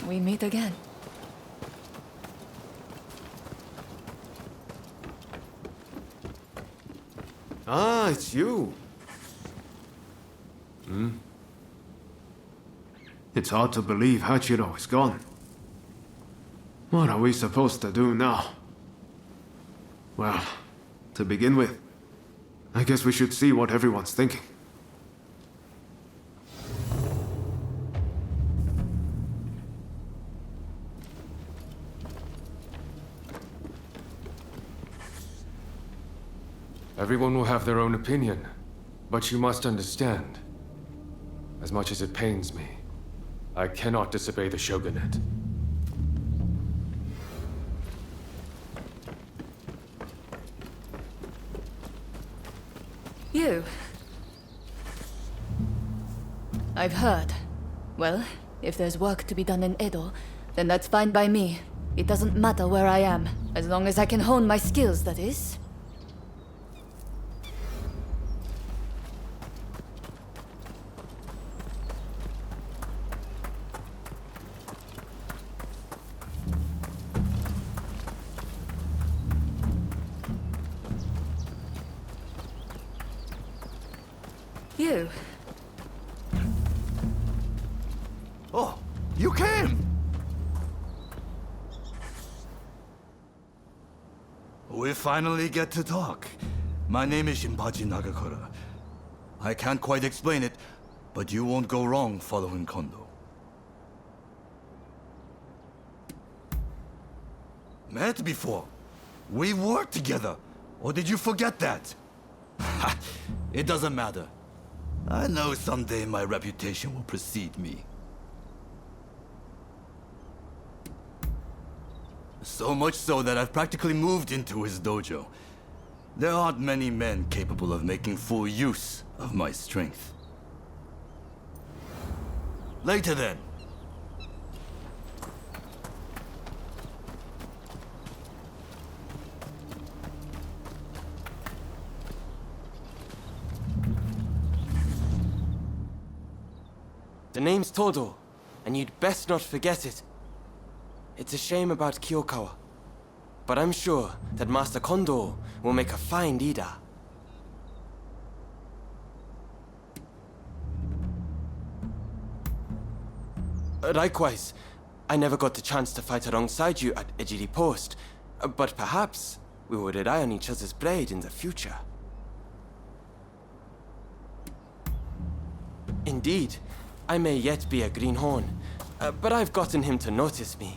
We meet again. Ah, it's you. It's hard to believe Hachiro is gone. What are we supposed to do now? Well, to begin with, I guess we should see what everyone's thinking. Everyone will have their own opinion, but you must understand. As much as it pains me, I cannot disobey the shogunate. You. I've heard. Well, if there's work to be done in Edo, then that's fine by me. It doesn't matter where I am, as long as I can hone my skills, that is. You. Oh, you came! We finally get to talk. My name is Shinpachi Nagakura. I can't quite explain it, but you won't go wrong following Kondo. Met before. We worked together. Or did you forget that? It doesn't matter. I know someday my reputation will precede me. So much so that I've practically moved into his dojo. There aren't many men capable of making full use of my strength. Later then. The name's Todo, and you'd best not forget it. It's a shame about Kyokawa, but I'm sure that Master Kondo will make a fine leader. Likewise, I never got the chance to fight alongside you at Ejiri Post, but perhaps we will rely on each other's blade in the future. Indeed, I may yet be a greenhorn, but I've gotten him to notice me.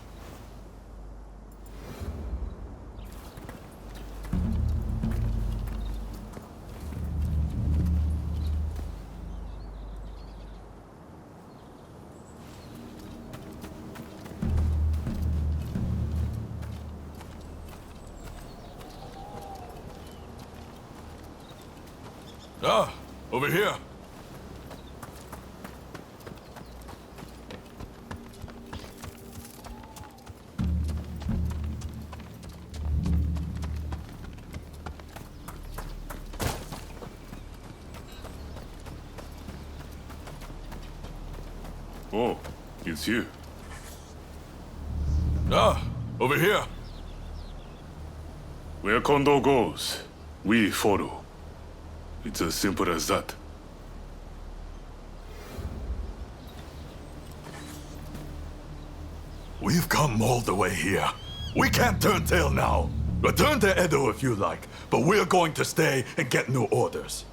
Ah, over here. Oh, it's you. Ah, over here. Where Kondo goes, we follow. It's as simple as that. We've come all the way here. We can't turn tail now. Return to Edo if you like, but we're going to stay and get new orders.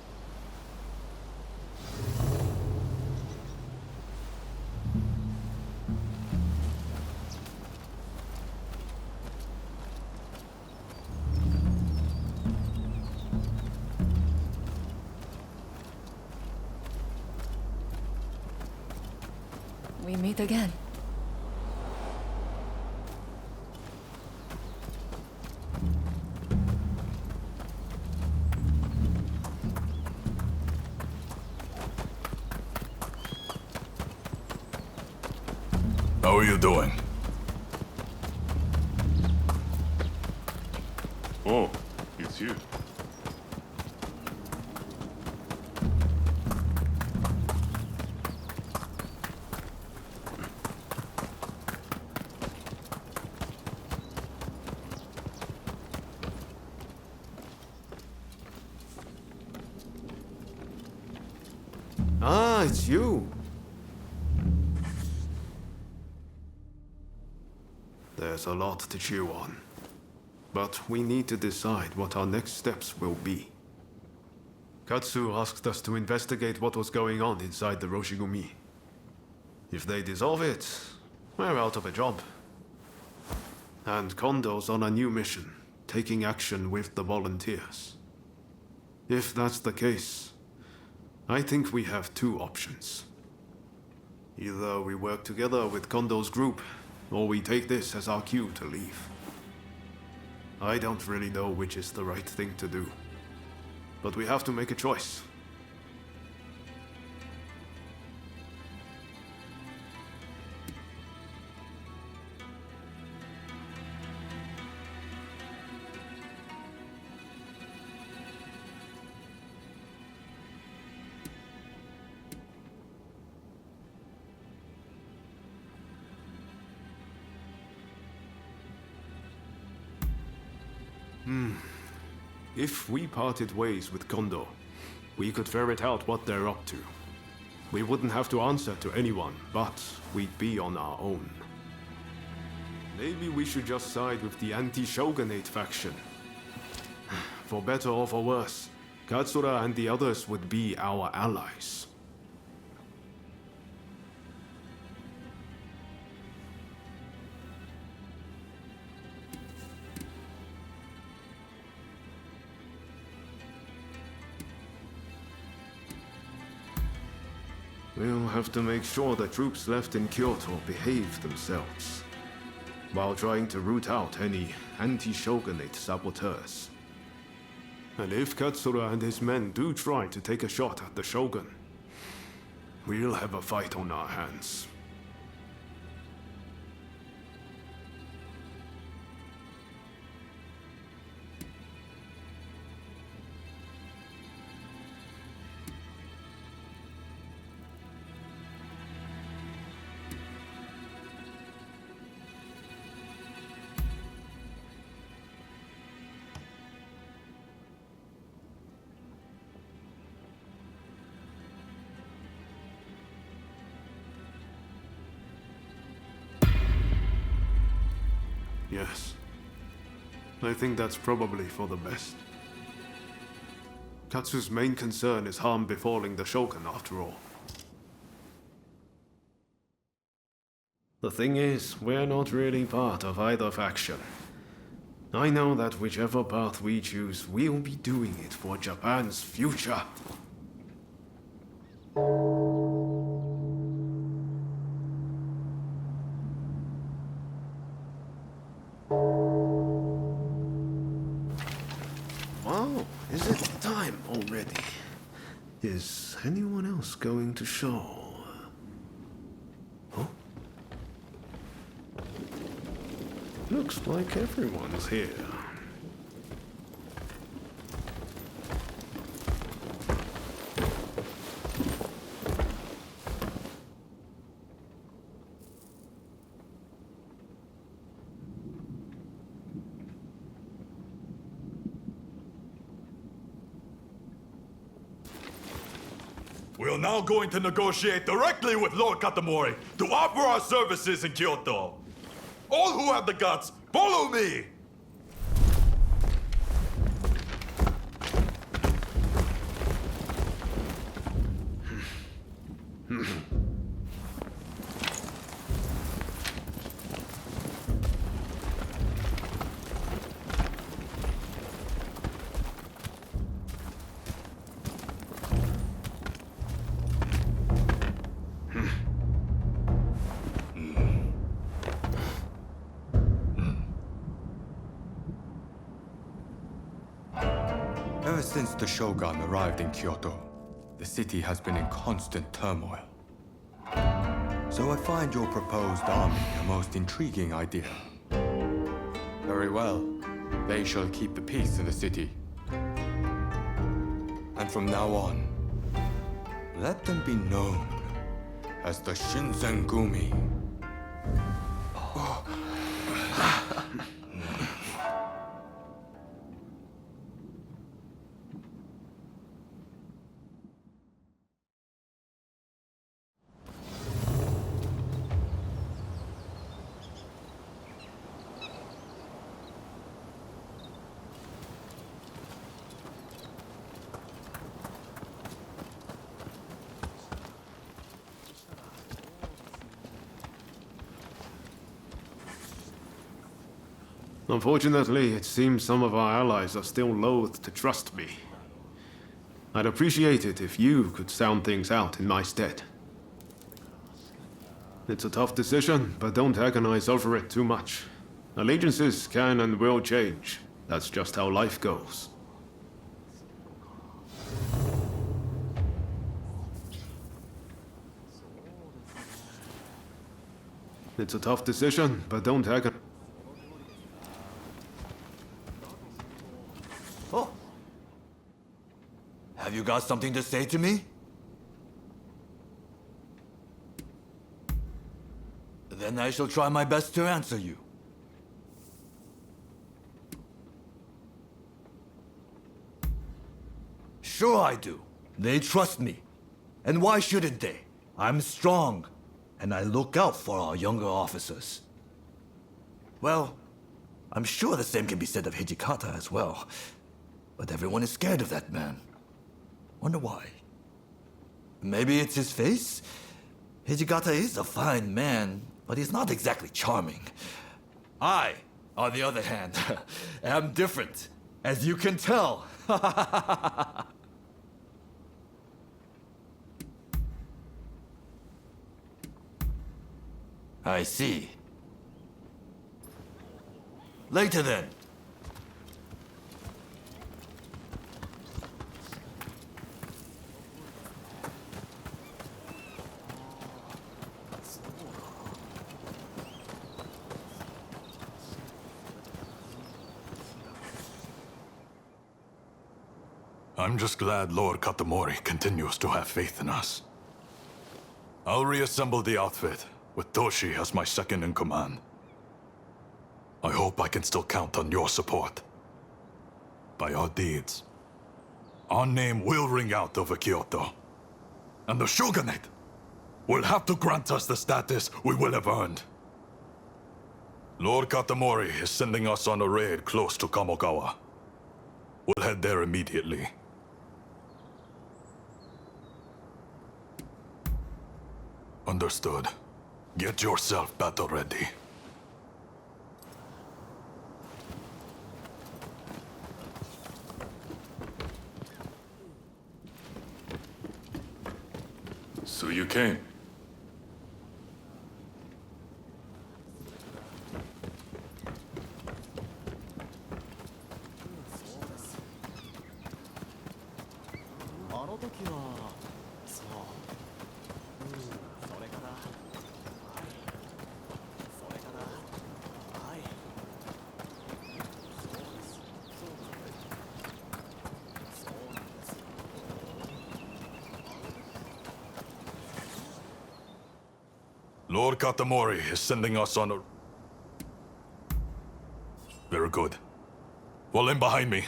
We meet again. How are you doing? Oh, it's you. Ah, it's you. There's a lot to chew on. But we need to decide what our next steps will be. Katsu asked us to investigate what was going on inside the Roshigumi. If they dissolve it, we're out of a job. And Kondo's on a new mission, taking action with the volunteers. If that's the case, I think we have two options. Either we work together with Kondo's group, or we take this as our cue to leave. I don't really know which is the right thing to do, but we have to make a choice. If we parted ways with Kondo, we could ferret out what they're up to. We wouldn't have to answer to anyone, but we'd be on our own. Maybe we should just side with the anti-shogunate faction. For better or for worse, Katsura and the others would be our allies. We'll have to make sure the troops left in Kyoto behave themselves, while trying to root out any anti-shogunate saboteurs. And if Katsura and his men do try to take a shot at the shogun, we'll have a fight on our hands. Yes. I think that's probably for the best. Katsu's main concern is harm befalling the Shogun, after all. The thing is, we're not really part of either faction. I know that whichever path we choose, we'll be doing it for Japan's future. Wow, is it time already? Is anyone else going to show? Oh? Looks like everyone's here. We are now going to negotiate directly with Lord Katamori to offer our services in Kyoto. All who have the guts, follow me! Ever since the Shogun arrived in Kyoto, the city has been in constant turmoil. So I find your proposed army a most intriguing idea. Very well. They shall keep the peace in the city. And from now on, let them be known as the Shinsengumi. Unfortunately, it seems some of our allies are still loath to trust me. I'd appreciate it if you could sound things out in my stead. It's a tough decision, but don't agonize over it too much. Allegiances can and will change. That's just how life goes. It's a tough decision, but don't agonize. Oh. Have you got something to say to me? Then I shall try my best to answer you. Sure I do. They trust me. And why shouldn't they? I'm strong, and I look out for our younger officers. Well, I'm sure the same can be said of Hijikata as well. But everyone is scared of that man. Wonder why? Maybe it's his face? Hijikata is a fine man, but he's not exactly charming. I, on the other hand, am different, as you can tell. I see. Later then. I'm just glad Lord Katamori continues to have faith in us. I'll reassemble the outfit, with Toshi as my second in command. I hope I can still count on your support. By our deeds, our name will ring out over Kyoto. And the Shogunate will have to grant us the status we will have earned. Lord Katamori is sending us on a raid close to Kamogawa. We'll head there immediately. Understood. Get yourself battle ready. So you came. Lord Katamori is sending us on a... Very good. Fall in behind me.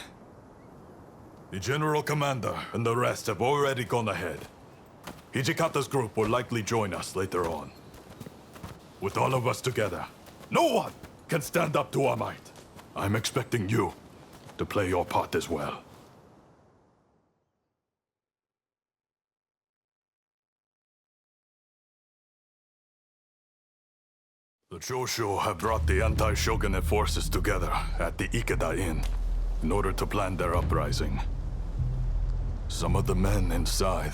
The General Commander and the rest have already gone ahead. Hijikata's group will likely join us later on. With all of us together, no one can stand up to our might. I'm expecting you to play your part as well. The Choshu have brought the anti-shogunate forces together at the Ikeda Inn in order to plan their uprising. Some of the men inside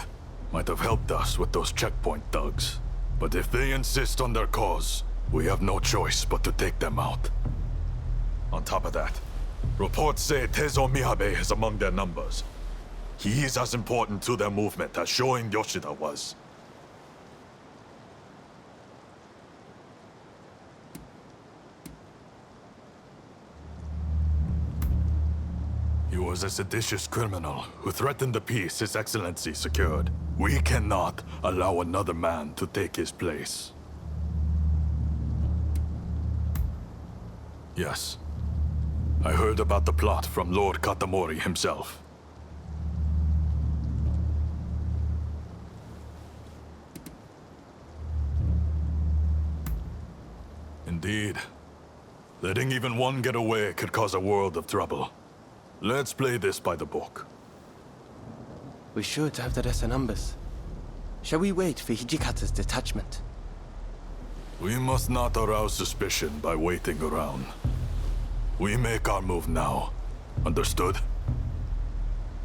might have helped us with those checkpoint thugs. But if they insist on their cause, we have no choice but to take them out. On top of that, reports say Tezo Miyabe is among their numbers. He is as important to their movement as Shoin Yoshida was. He was a seditious criminal who threatened the peace His Excellency secured. We cannot allow another man to take his place. Yes. I heard about the plot from Lord Katamori himself. Indeed. Letting even one get away could cause a world of trouble. Let's play this by the book. We should have the rest of numbers. Shall we wait for Hijikata's detachment? We must not arouse suspicion by waiting around. We make our move now. Understood?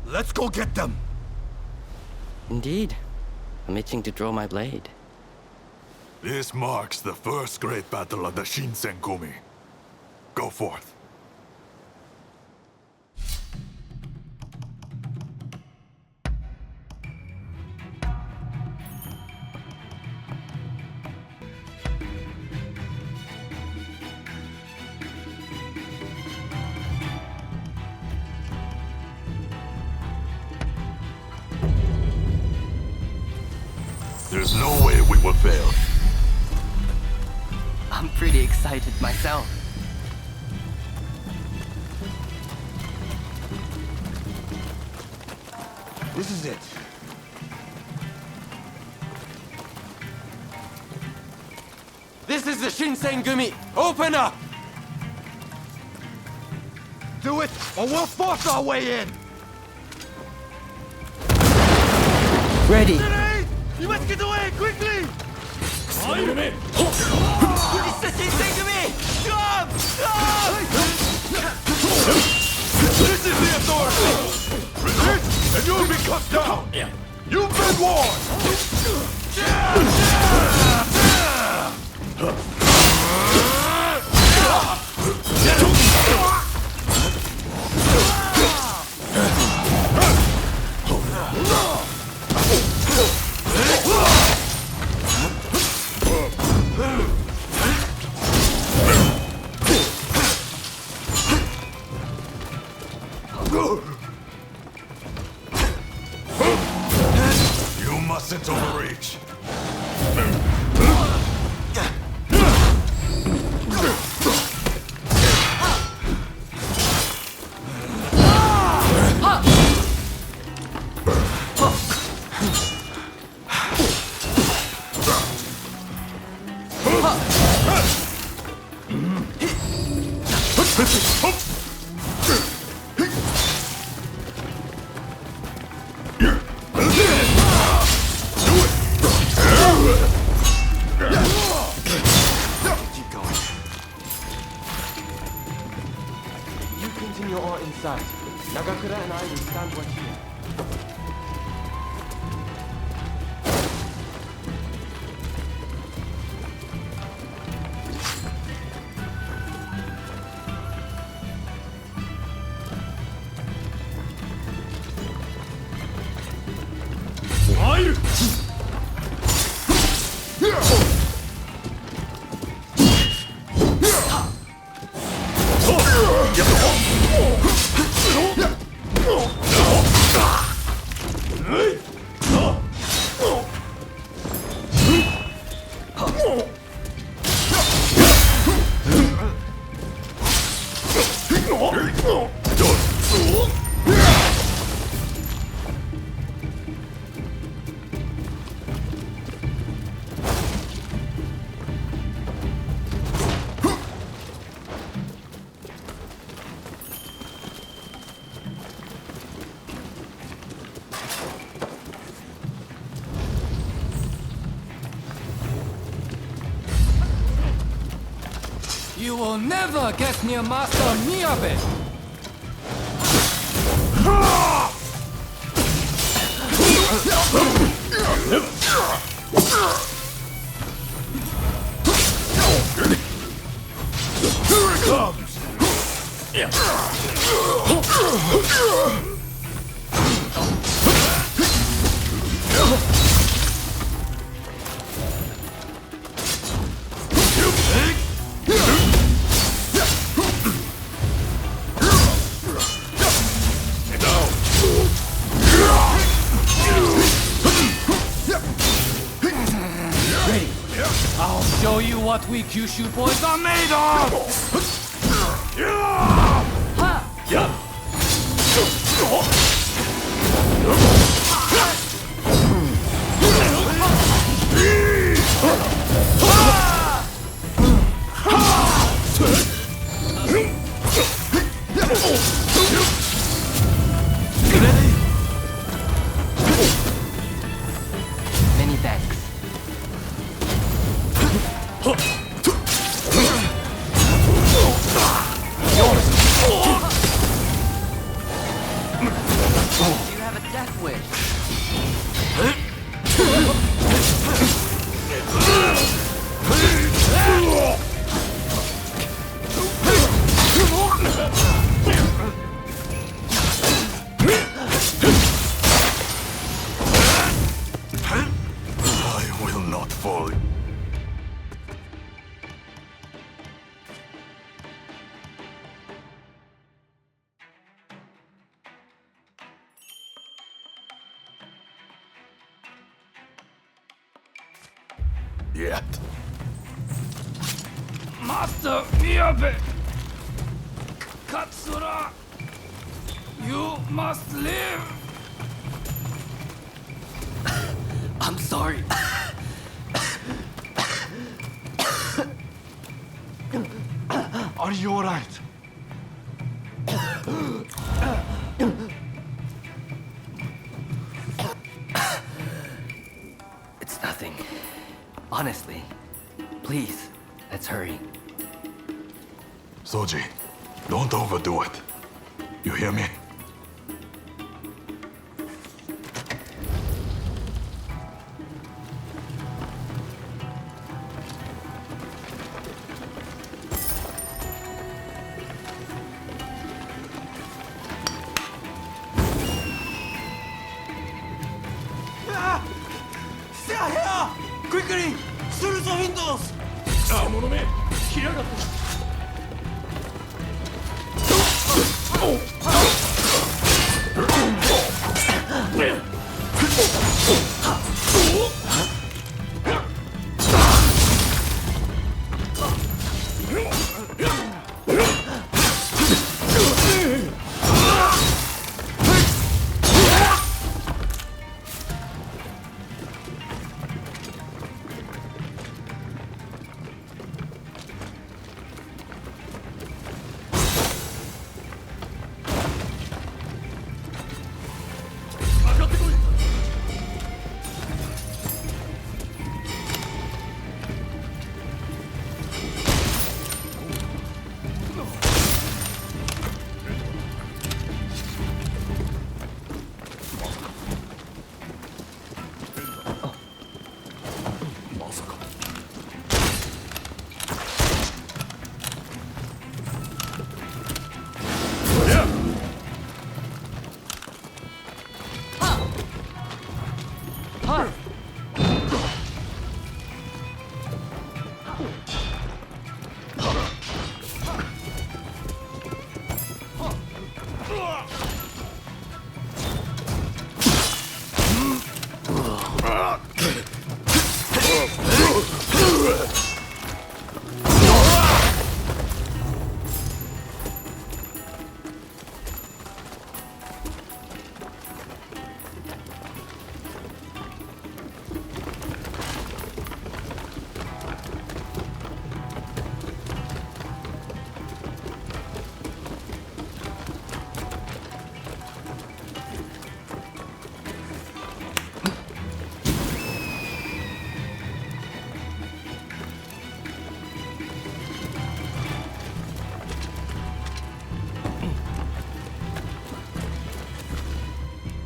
Let's go get them! Indeed. I'm itching to draw my blade. This marks the first great battle of the Shinsengumi. Go forth. There's no way we will fail. I'm pretty excited myself. This is it. This is the Shinsengumi! Open up! Do it, or we'll force our way in! Ready! You must get away, quickly! It's the Shinsengumi! Come! Come! This is the authority! Resist, and you'll be cut down! You've been warned! You mustn't overreach. You continue on inside. Nagakura and I will stand watch here. You will never get near Master Miyabe! Here it comes! I'll show you what we Kyushu boys are made of! Many thanks. Yours! You have a death wish. I will not fall. Yet. Master Miyabe! Katsura! You must live! I'm sorry. Are you alright? It's nothing. Honestly. Please, let's hurry. Soji, don't overdo it. You hear me? Stay here! Quickly! Through the windows!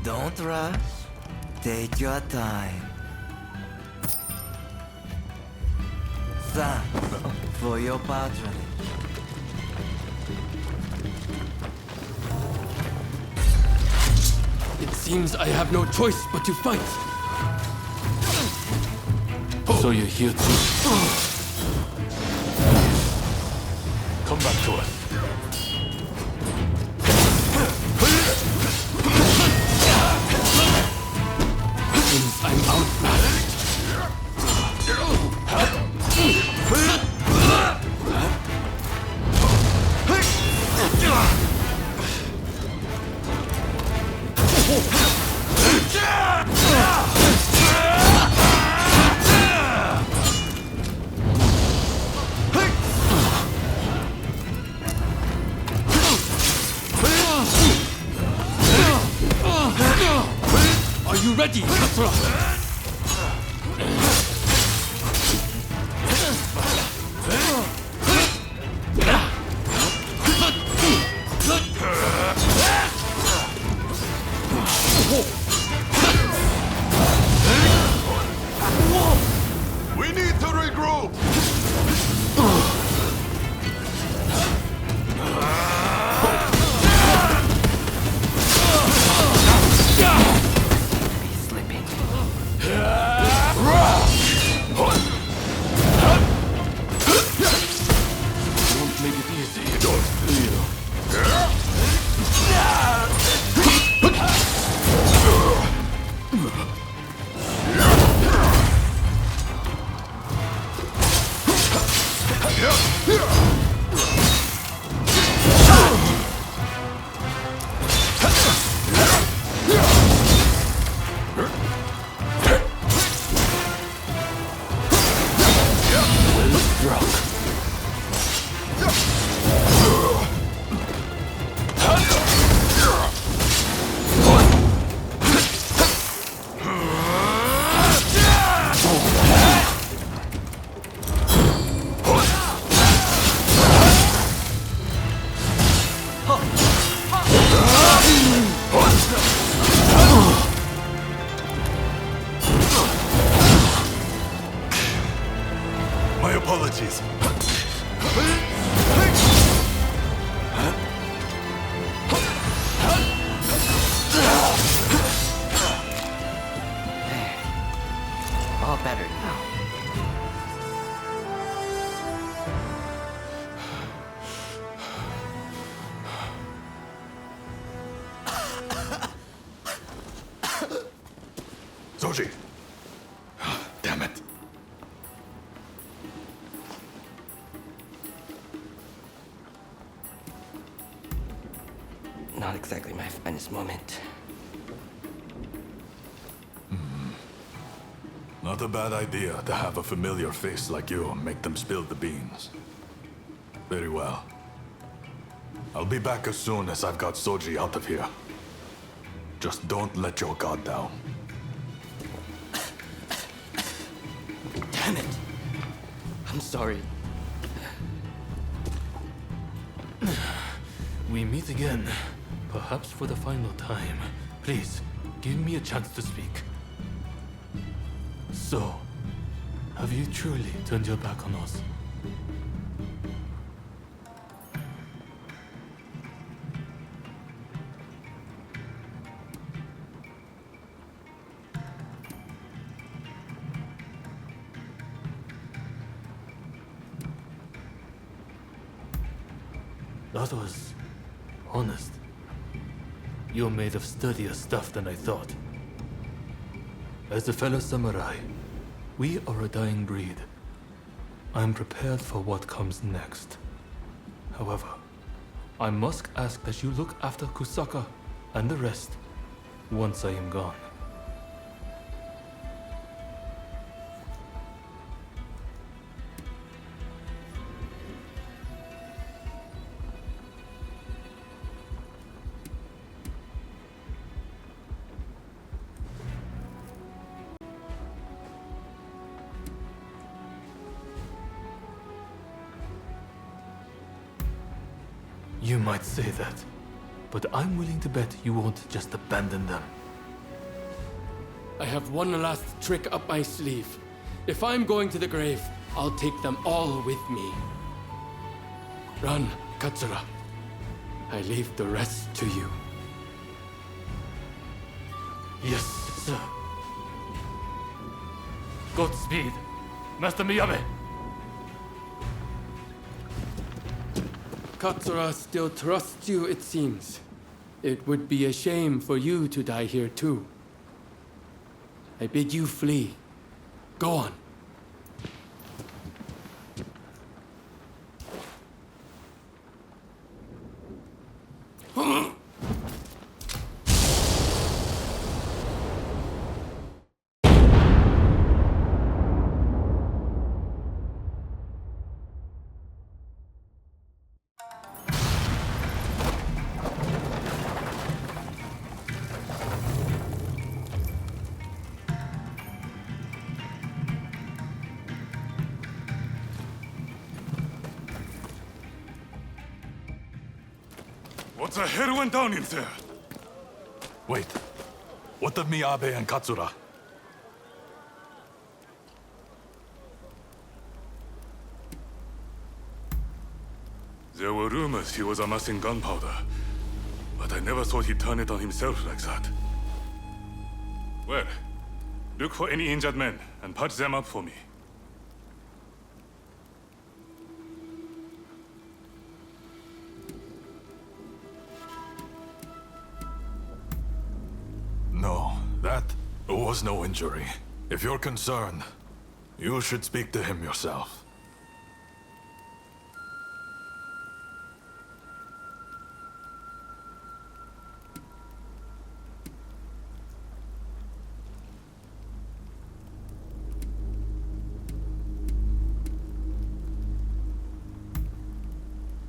Don't rush. Take your time. Thanks for your patronage. It seems I have no choice but to fight. So you're here too. Come back to us. Since I'm outmatched. Are you ready, Katsura? We need to regroup! Don't make it easy. Don't feel. My apologies. All better now. Soji! Damn it. Not exactly my finest moment. Not a bad idea to have a familiar face like you and make them spill the beans. Very well. I'll be back as soon as I've got Soji out of here. Just don't let your guard down. Damn it! I'm sorry. We meet again, perhaps for the final time. Please, give me a chance to speak. So, have you truly turned your back on us? That was honest. You're made of sturdier stuff than I thought. As a fellow samurai, we are a dying breed. I'm prepared for what comes next. However, I must ask that you look after Kusaka and the rest once I am gone. You might say that, but I'm willing to bet you won't just abandon them. I have one last trick up my sleeve. If I'm going to the grave, I'll take them all with me. Run, Katsura. I leave the rest to you. Yes, sir. Godspeed, Master Miyabe. Katsura still trusts you, it seems. It would be a shame for you to die here too. I bid you flee. Go on. What the hell went down in there? Wait. What of Miyabe and Katsura? There were rumors he was amassing gunpowder, but I never thought he'd turn it on himself like that. Well, look for any injured men and patch them up for me. No, that was no injury. If you're concerned, you should speak to him yourself.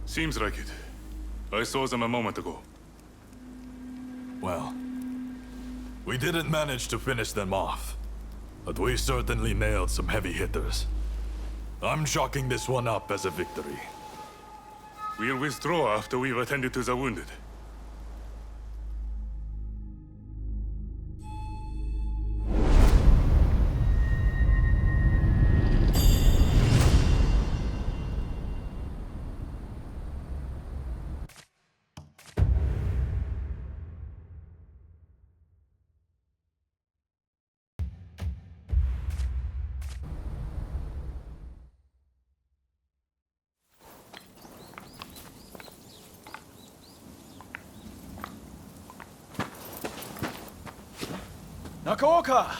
Seems like it. I saw them a moment ago. Well, we didn't manage to finish them off, but we certainly nailed some heavy hitters. I'm chalking this one up as a victory. We'll withdraw after we've attended to the wounded. Nakaoka!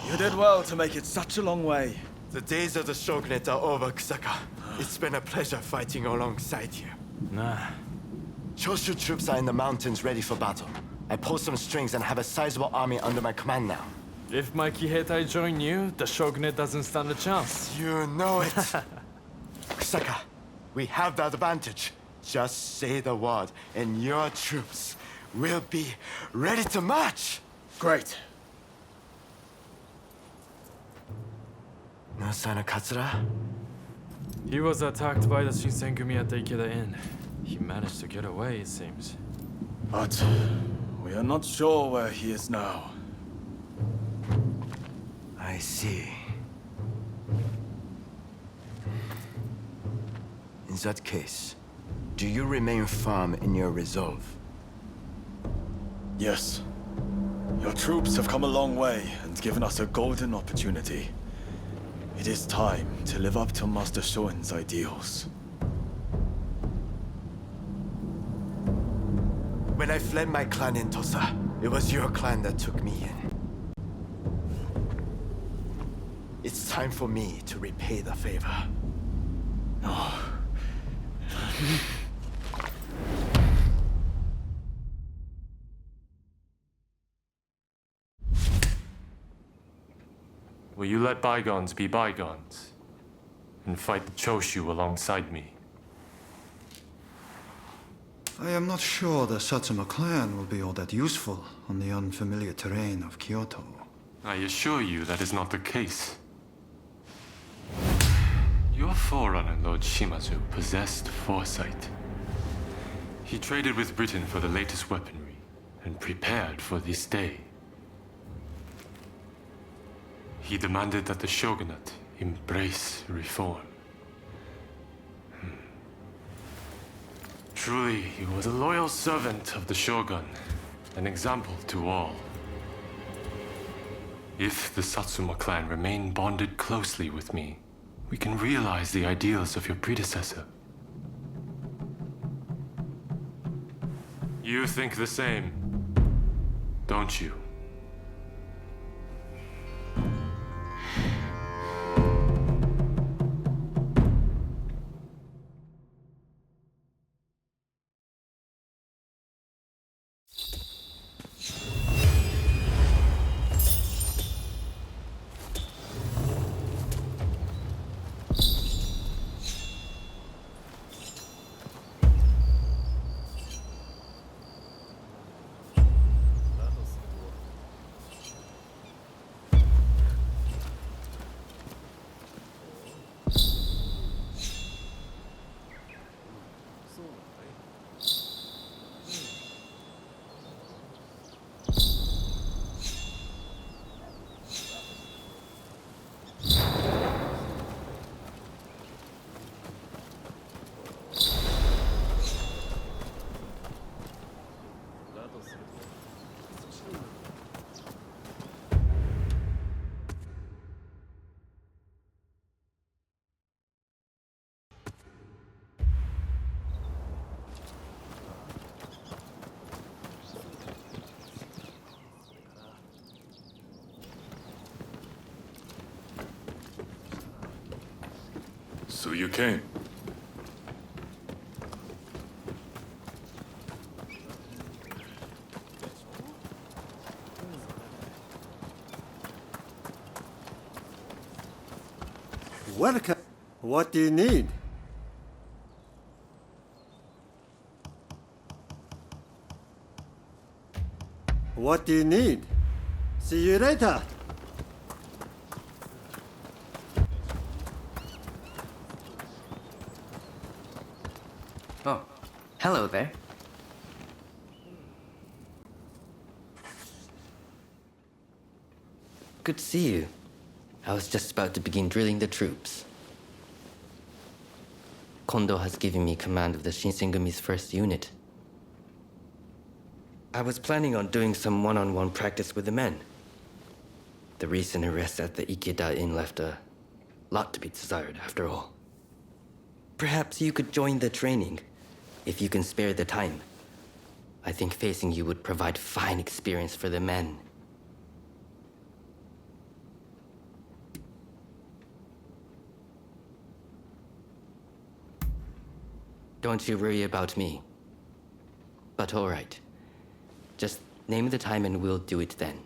You did well to make it such a long way. The days of the shogunate are over, Kusaka. It's been a pleasure fighting alongside you. Nah. Choshu troops are in the mountains ready for battle. I pulled some strings and have a sizable army under my command now. If my Kiheitai join you, the shogunate doesn't stand a chance. You know it. Kusaka, we have the advantage. Just say the word, and your troops will be ready to march. Great. No sign of Katsura? He was attacked by the Shinsengumi at the Ikeda Inn. He managed to get away, it seems. But we are not sure where he is now. I see. In that case, do you remain firm in your resolve? Yes. Your troops have come a long way and given us a golden opportunity. It is time to live up to Master Shoin's ideals. When I fled my clan in Tosa, it was your clan that took me in. It's time for me to repay the favor. Oh. Will you let bygones be bygones and fight the Choshu alongside me? I am not sure the Satsuma clan will be all that useful on the unfamiliar terrain of Kyoto. I assure you that is not the case. Your forerunner, Lord Shimazu, possessed foresight. He traded with Britain for the latest weaponry and prepared for this day. He demanded that the shogunate embrace reform. Truly, he was a loyal servant of the shogun, an example to all. If the Satsuma clan remain bonded closely with me, we can realize the ideals of your predecessor. You think the same, don't you? So you came. Welcome. What do you need? What do you need? See you later. Oh, hello there. Good to see you. I was just about to begin drilling the troops. Kondo has given me command of the Shinsengumi's first unit. I was planning on doing some one-on-one practice with the men. The recent arrest at the Ikeda Inn left a lot to be desired, after all. Perhaps you could join the training, if you can spare the time. I think facing you would provide fine experience for the men. Don't you worry about me. But all right. Just name the time and we'll do it then.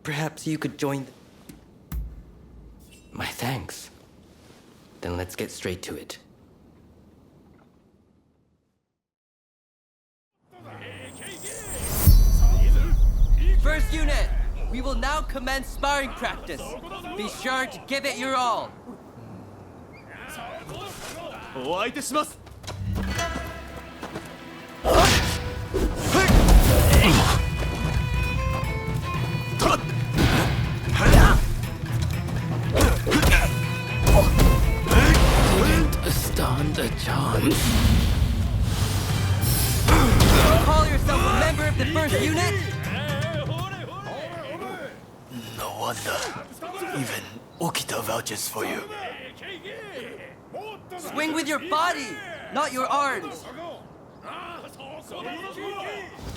Perhaps you could join... My thanks. Then let's get straight to it. First unit, we will now commence sparring practice. Be sure to give it your all. お相手します。Didn't stand a chance. Call yourself a member of the first unit? No wonder. Even Okita vouches for you. Swing with your body, not your arms.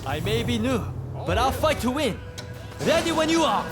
I may be new, but I'll fight to win. Ready when you are.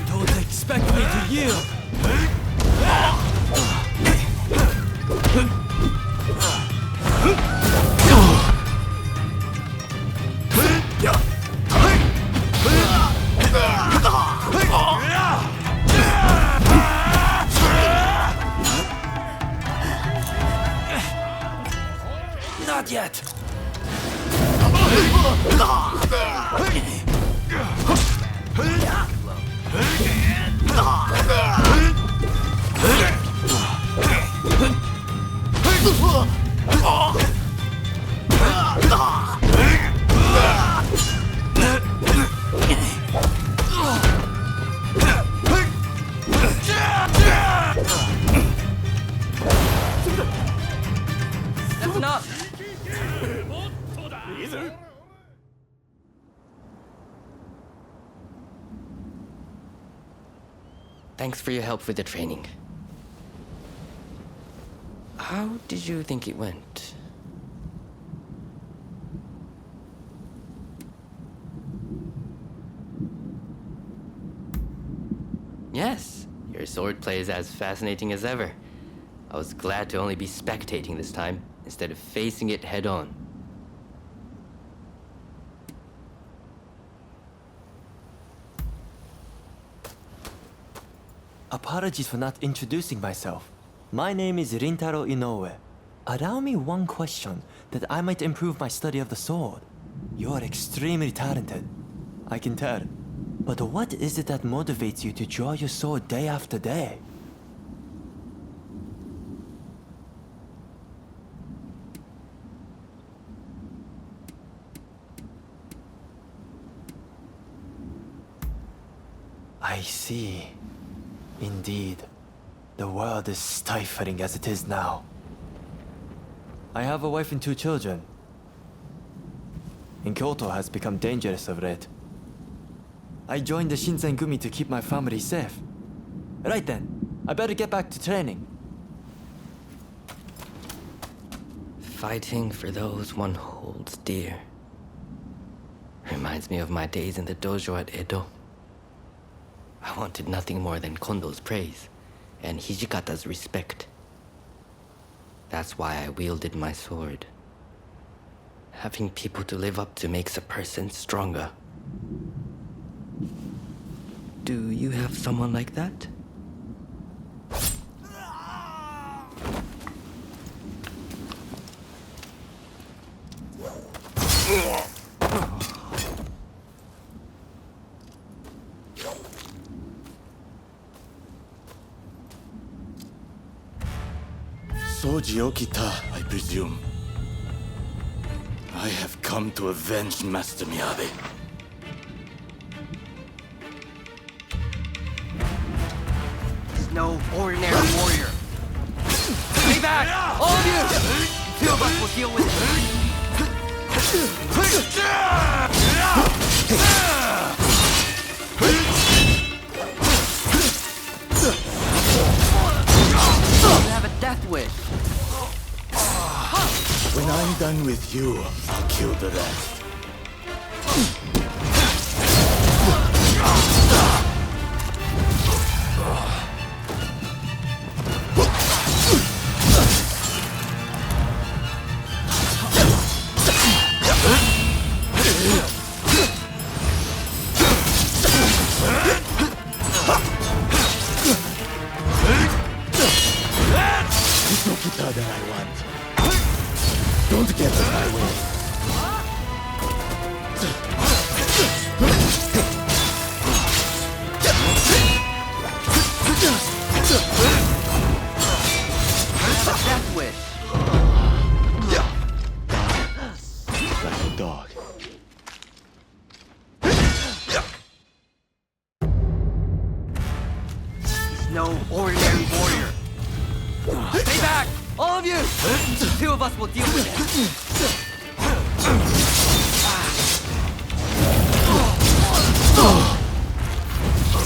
Don't expect me to yield. Not yet. That's enough. Thanks for your help with the training. How did you think it went? Yes, your swordplay is as fascinating as ever. I was glad to only be spectating this time, instead of facing it head-on. Apologies for not introducing myself. My name is Rintaro Inoue. Allow me one question, that I might improve my study of the sword. You are extremely talented. I can tell. But what is it that motivates you to draw your sword day after day? I see. Indeed. The world is stifling as it is now. I have a wife and 2 children. And Kyoto has become dangerous of late. I joined the Shinsengumi to keep my family safe. Right then, I better get back to training. Fighting for those one holds dear. Reminds me of my days in the dojo at Edo. I wanted nothing more than Kondo's praise and Hijikata's respect. That's why I wielded my sword. Having people to live up to makes a person stronger. Do you have someone like that? Soji Okita, I presume. I have come to avenge Master Miyabe. He's no ordinary warrior. Stay back! All of you! The 2 of us will deal with it. You have a death wish. When I'm done with you, I'll kill the rest. It's Okita that I want. Don't get in my way. Death wish. Like a dog. He's no ordinary warrior. Stay back! All of you! The 2 of us will deal with it.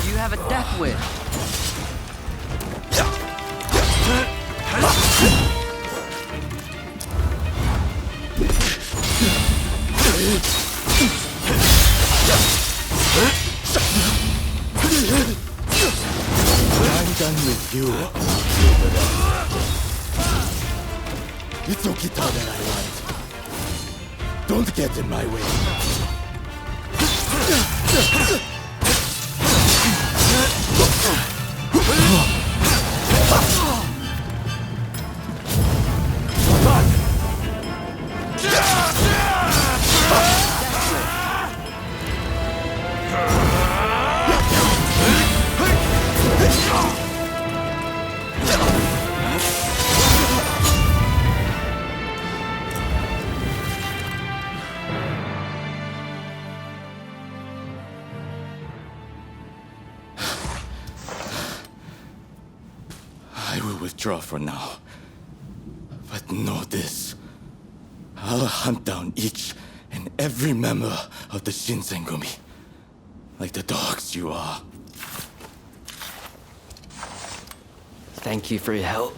You have a death wish. When I'm done with you, I'll kill the rest. It's Okita that I want. Don't get in my way. I will withdraw for now. But know this. I'll hunt down each and every member of the Shinsengumi. Like the dogs you are. Thank you for your help.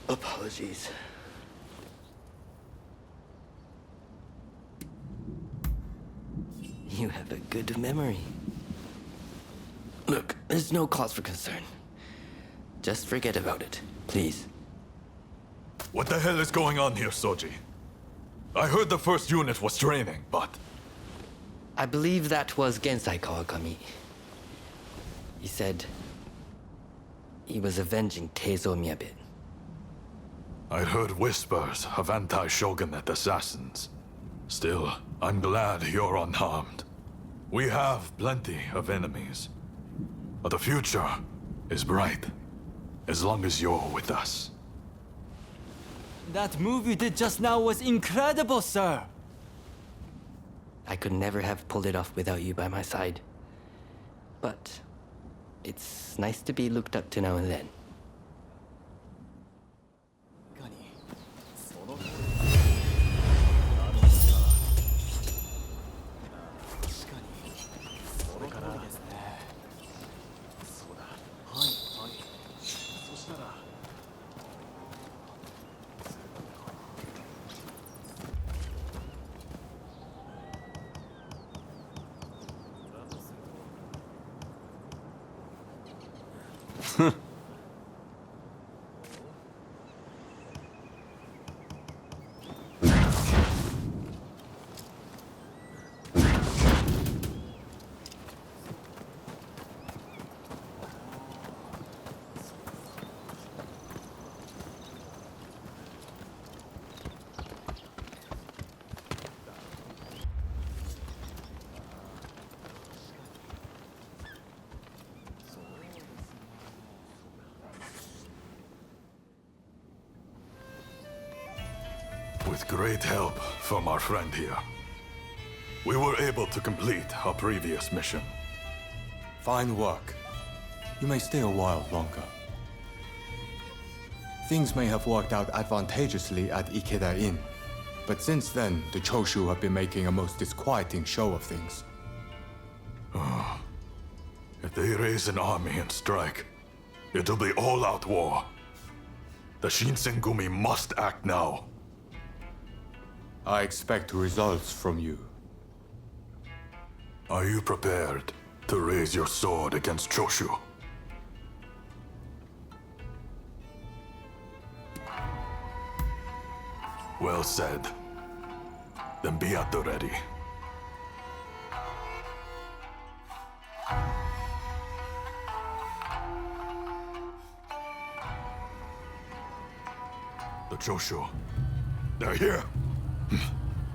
Apologies. You have a good memory. Look, there's no cause for concern. Just forget about it, please. What the hell is going on here, Soji? I heard the first unit was training, but... I believe that was Gensai Kawakami. He said he was avenging Teizo Miyabe. I'd heard whispers of anti-shogunate assassins. Still, I'm glad you're unharmed. We have plenty of enemies. But the future is bright, as long as you're with us. That move you did just now was incredible, sir! I could never have pulled it off without you by my side. But it's nice to be looked up to now and then. With great help from our friend here, we were able to complete our previous mission. Fine work. You may stay a while longer. Things may have worked out advantageously at Ikeda Inn, but since then, the Choshu have been making a most disquieting show of things. If they raise an army and strike, it'll be all-out war. The Shinsengumi must act now. I expect results from you. Are you prepared to raise your sword against Choshu? Well said. Then be at the ready. The Choshu. They're here.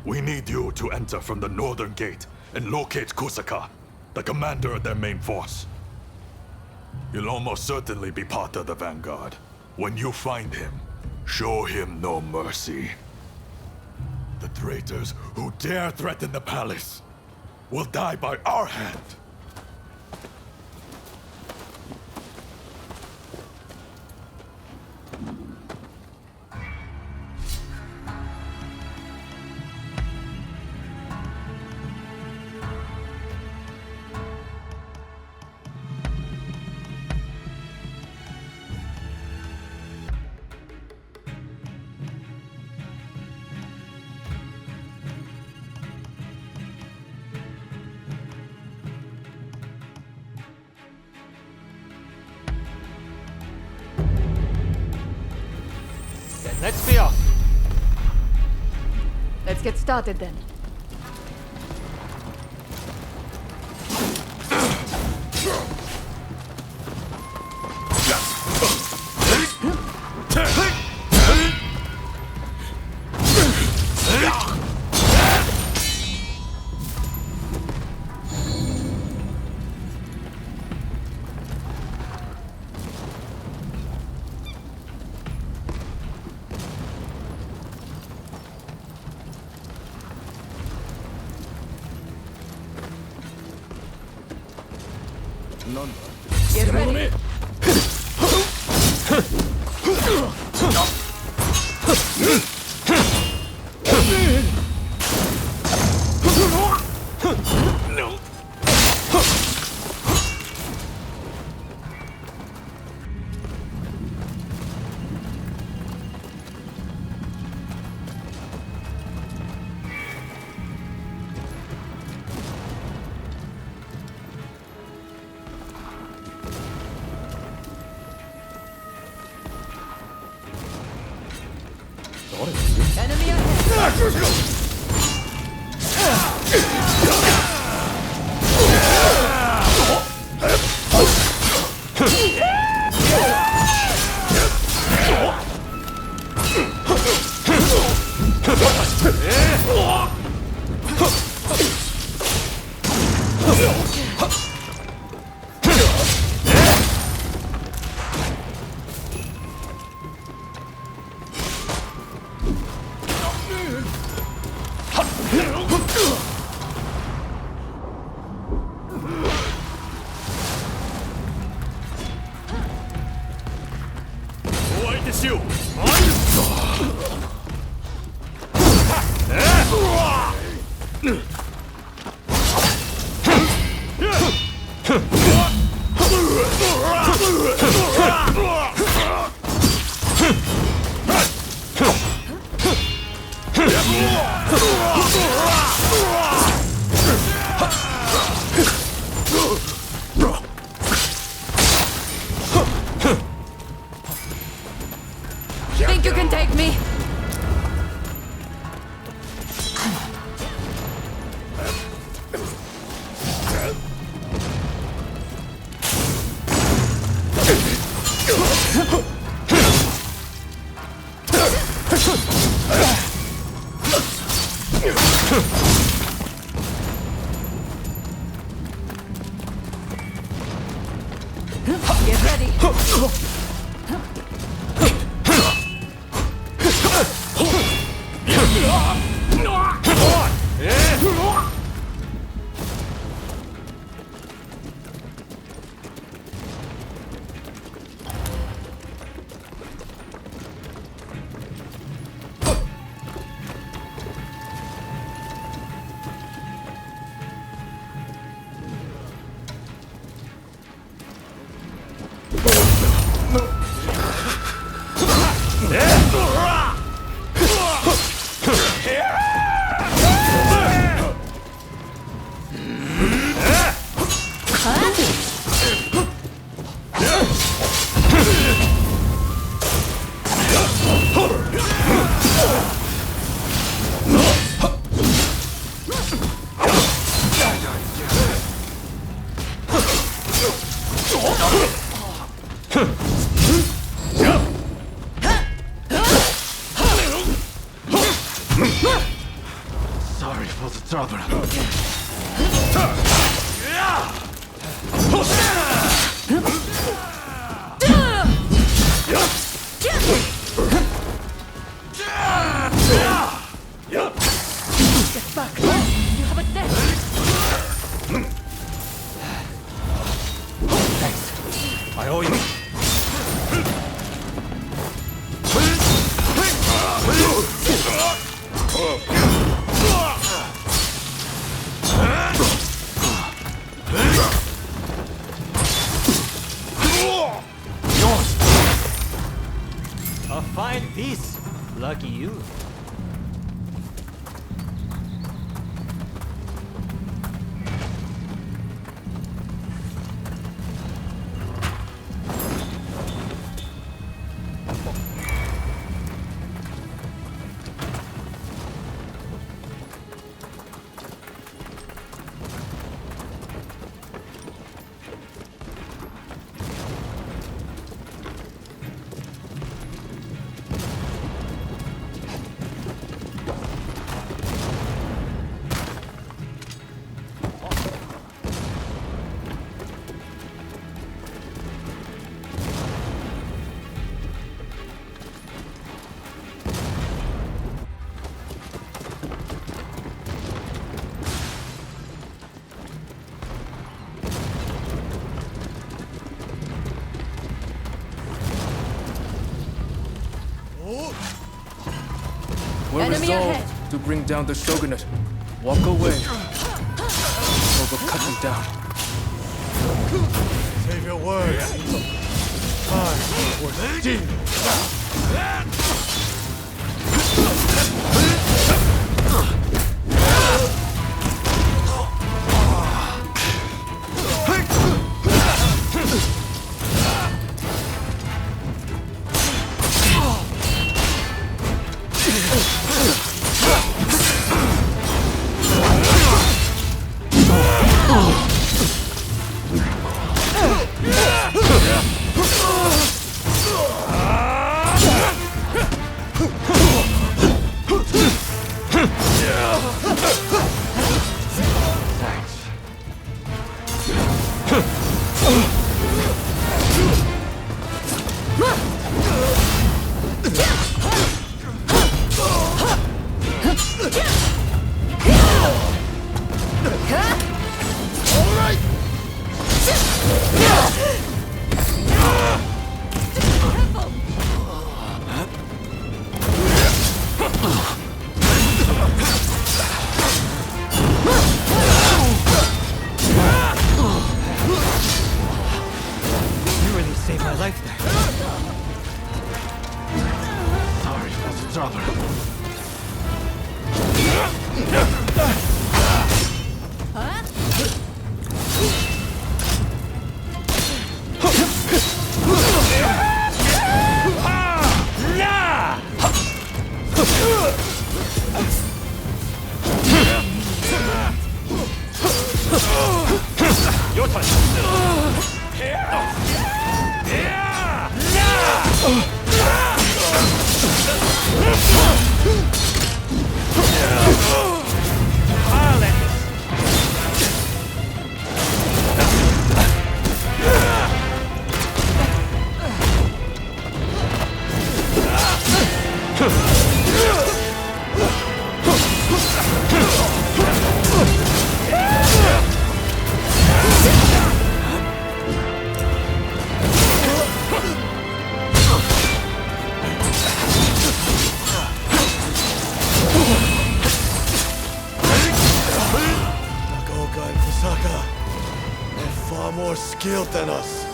We need you to enter from the northern gate and locate Kusaka, the commander of their main force. You'll almost certainly be part of the vanguard. When you find him, show him no mercy. The traitors who dare threaten the palace will die by our hand. Let's be off! Let's get started then. Get ready. No. Enemy ahead. Think you can take me? Get ready. Sorry for the trouble. Get back. You have a death. Thanks. I owe you. A fine piece. Lucky you. We're Enemy resolved ahead. to bring down the shogunate. Walk away. Or we'll cut them down. Save your words. Time for Jin. You really saved my life there. Sorry, that's a trouble. Your turn. Nagoga and Kusaka are far more skilled than us.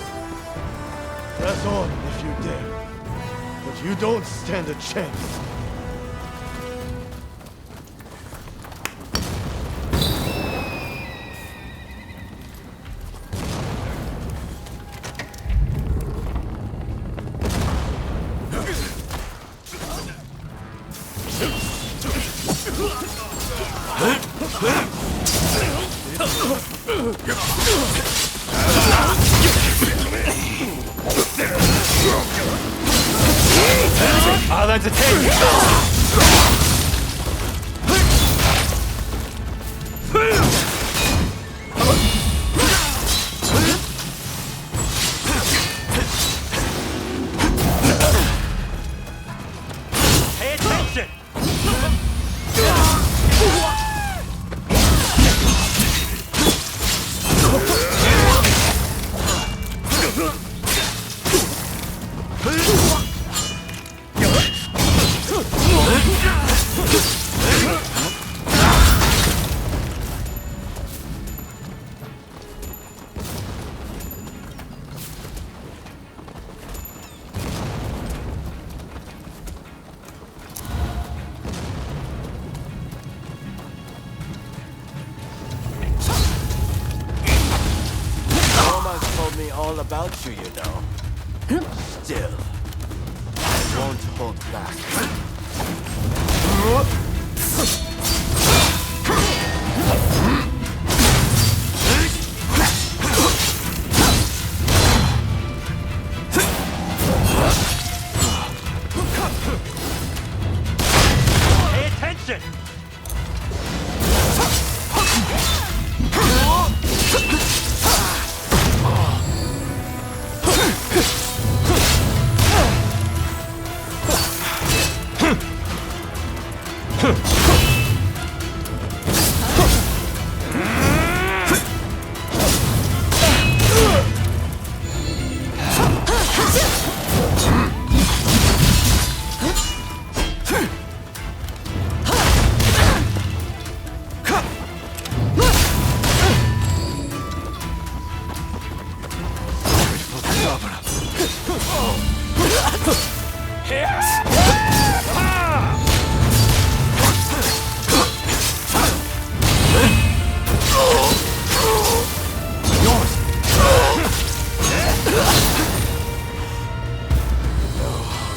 Press on if you dare, but you don't stand a chance. I'll entertain you. Pay attention. Told me all about you, you know. Still, I won't hold back. Pay attention.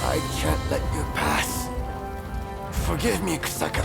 I can't let you pass. Forgive me, Kusaka.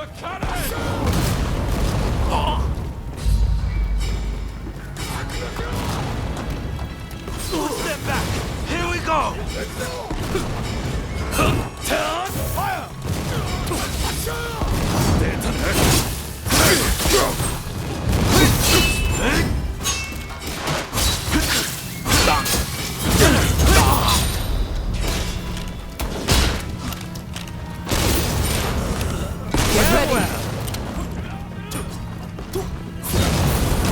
The cannon! Step back! Here we go! Fire!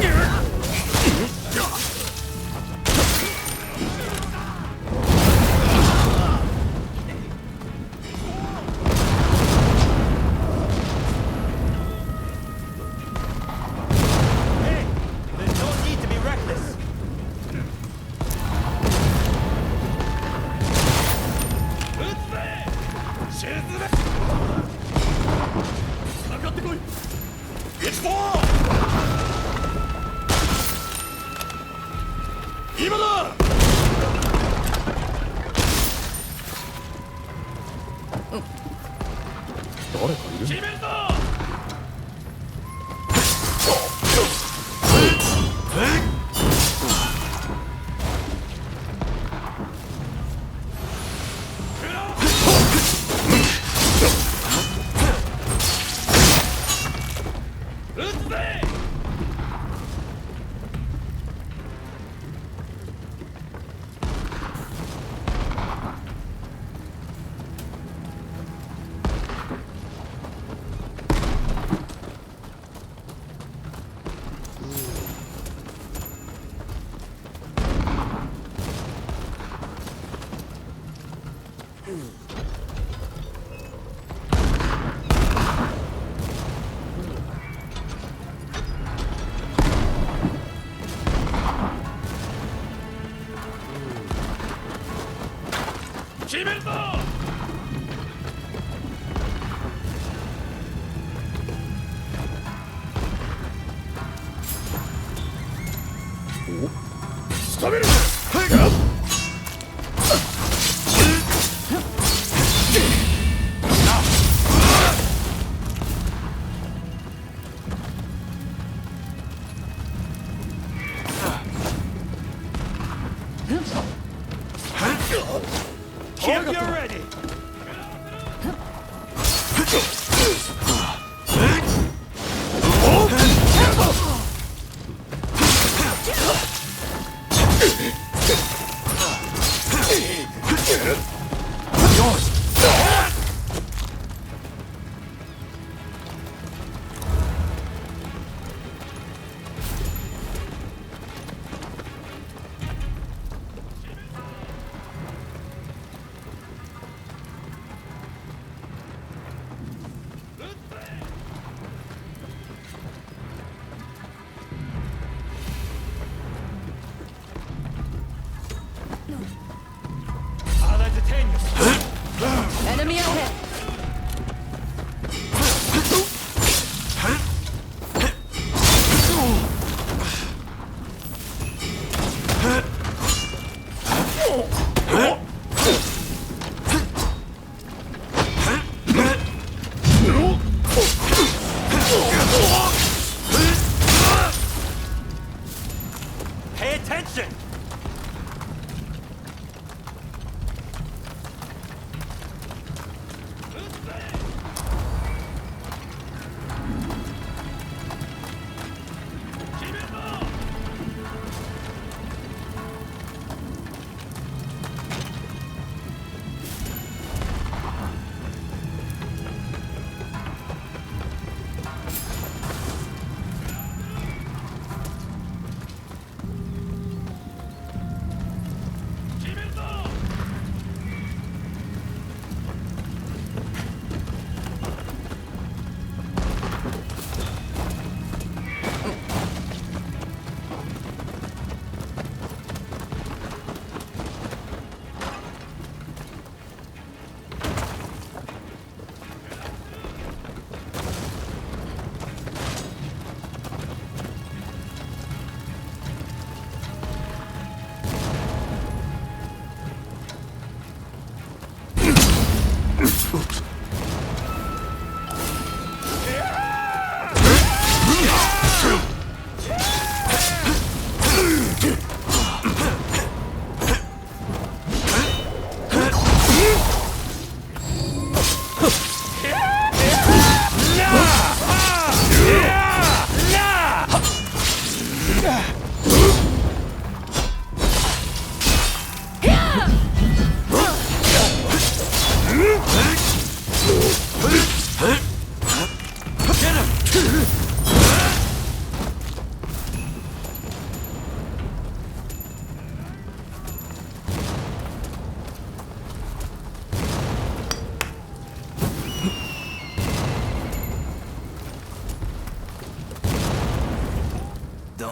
Get ready. Hey, there's no need to be reckless. It's fall! Even up! Hope you're ready. I'll entertain you. Enemy ahead. Pay attention!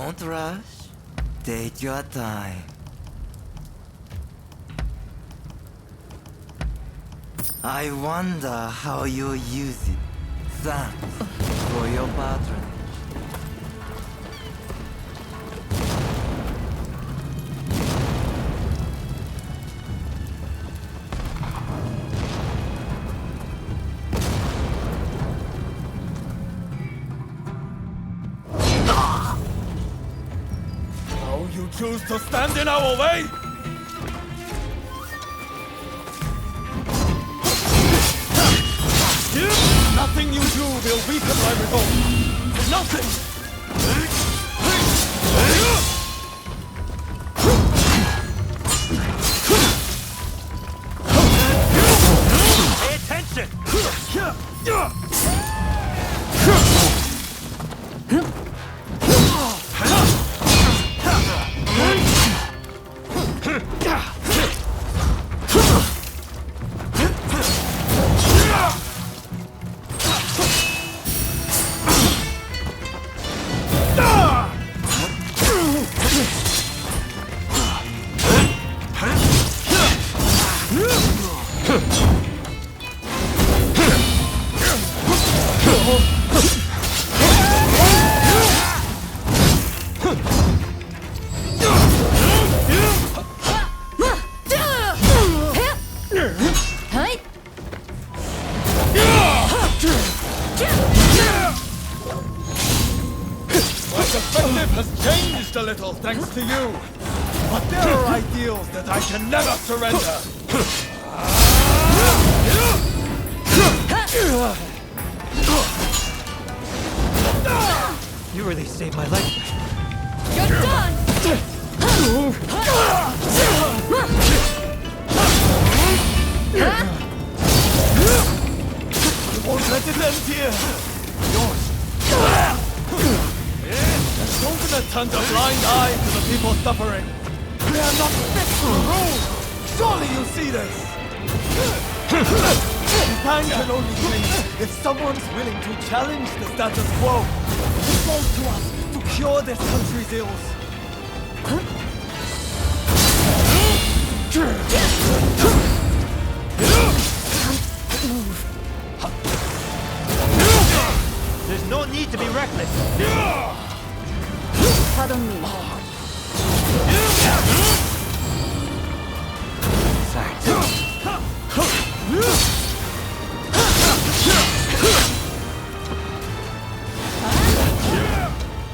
Don't rush. Take your time. I wonder how you use it. Thanks for your patronage. You choose to stand in our way? Nothing you do will weaken my revolt. Nothing! Pay attention! perspective has changed a little thanks to you. But there are ideals that I can never surrender. You really saved my life. You're done! You won't let it end here. Yours. Don't turn a blind eye to the people suffering. They are not fit for rule. Surely you see this. Time can only change if someone's willing to challenge the status quo. It falls to us to cure this country's ills. There's no need to be reckless. Pardon me.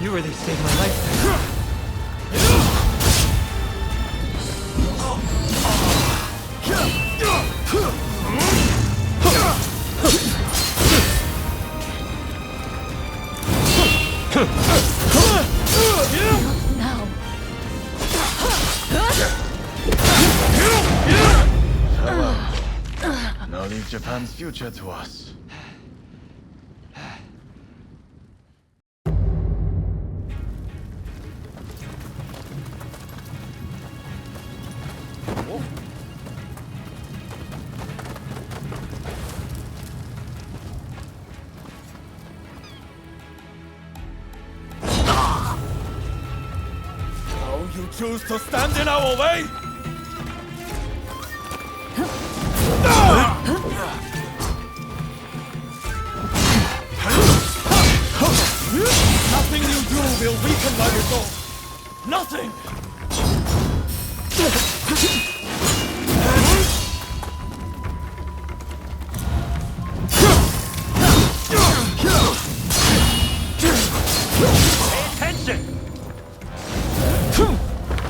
You really saved my life. Now. Now leave Japan's future to us. You choose to stand in our way? Nothing you do will weaken my resolve. Nothing! Pay attention!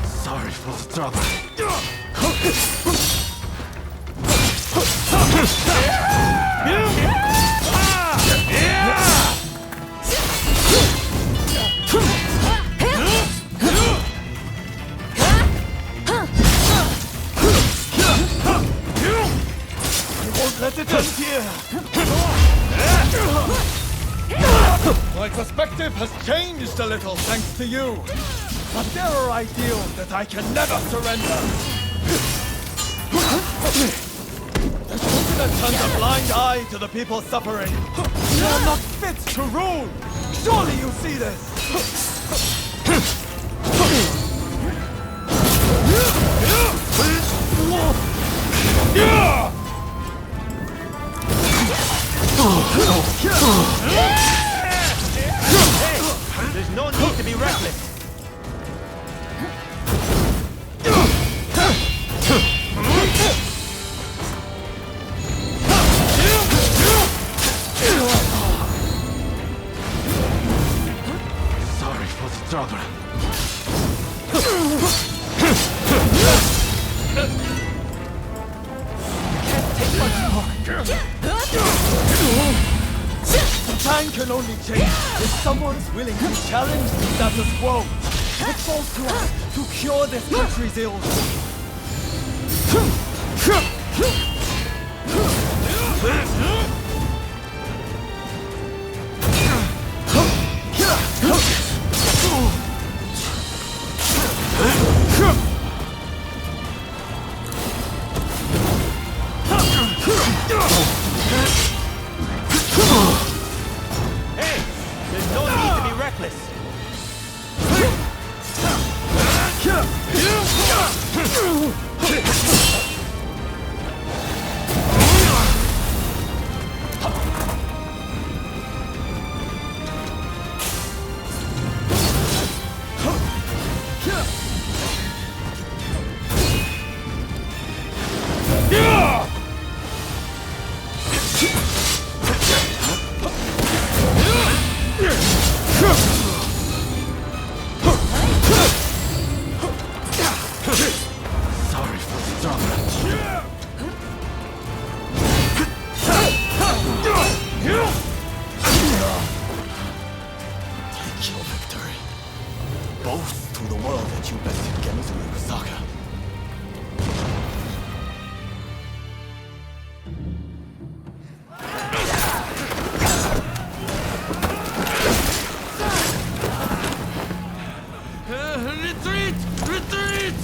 Sorry for the trouble. You won't let it end here. My perspective has changed a little thanks to you. But there are ideals that I can never surrender. The continent turns a blind eye to the people suffering. They are not fit to rule. Surely you see this. There's no need to be reckless. Sorry for the trouble. Time can only change if someone's willing to challenge the status quo. It falls to us to cure this country's ills. Hey, there's no need to be reckless. Sorry for the trouble. Take your victory. Boast to the world that you bested Genzo Ikusaka. Retreat! Retreat!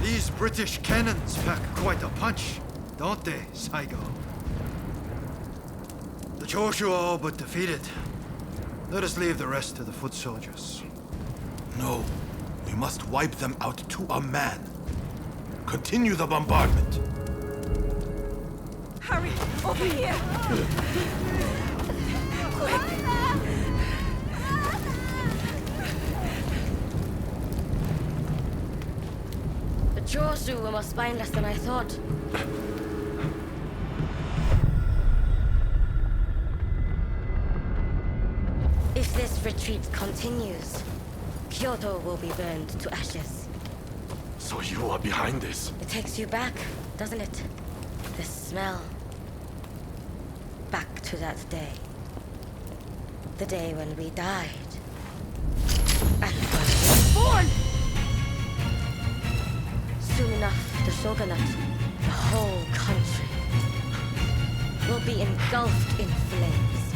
These British cannons pack quite a punch, don't they, Saigo? The Choshu are all but defeated. Let us leave the rest to the foot soldiers. No, we must wipe them out to a man. Continue the bombardment. Hurry, over here! Quick! The Choshu were more spineless than I thought. If this retreat continues, Kyoto will be burned to ashes. So you are behind this? It takes you back, doesn't it? The smell. Back to that day. The day when we died. And was born! Soon enough, the shogunate, the whole country, will be engulfed in flames.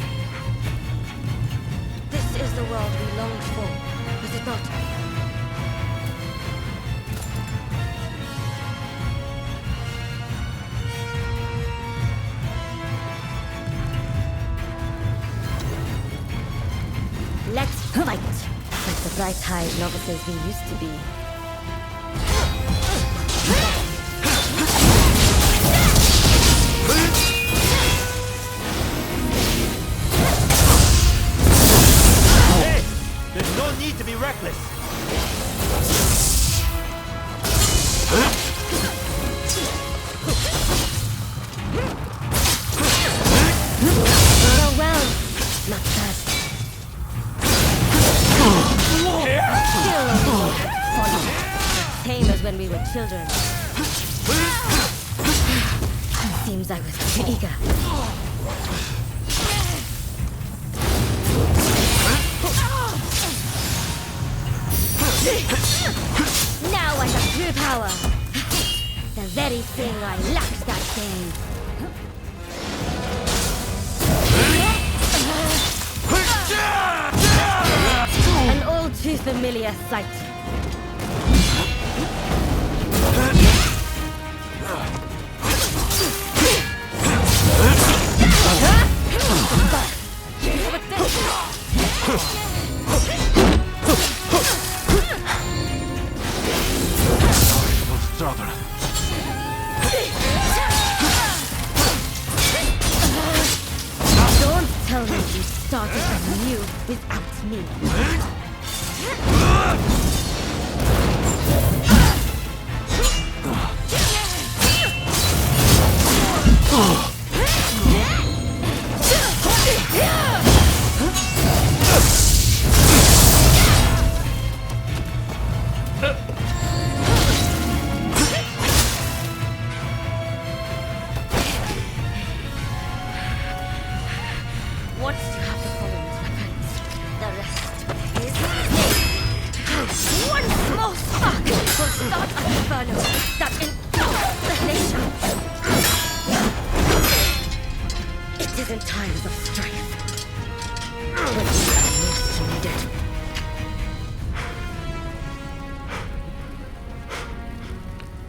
This is the world we longed for, is it not? Let's fight like the bright-eyed novices we used to be. Hey! There's no need to be reckless. when we were children. Seems I was too eager. Now I have true power. The very thing I lacked that day. An all too familiar sight. Don't tell me you started anew without me. Once you have the following's weapons, the rest is one small spark will start an inferno that engulfs the nation. It is in times of strife when we are most needed.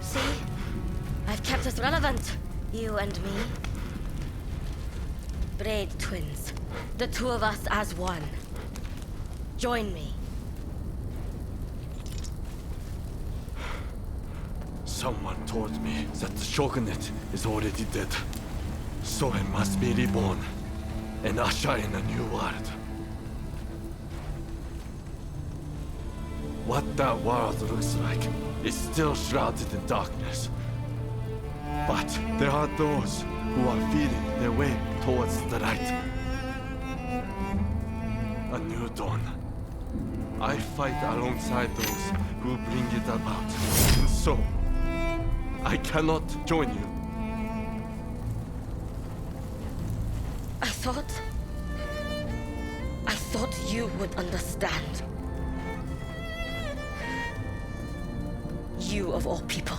See? I've kept us relevant, you and me. Braid twins. The two of us as one. Join me. Someone told me that the shogunate is already dead. So it must be reborn and usher in a new world. What that world looks like is still shrouded in darkness. But there are those who are feeling their way towards the light. A new dawn. I fight alongside those who bring it about. And so, I cannot join you. I thought you would understand. You of all people.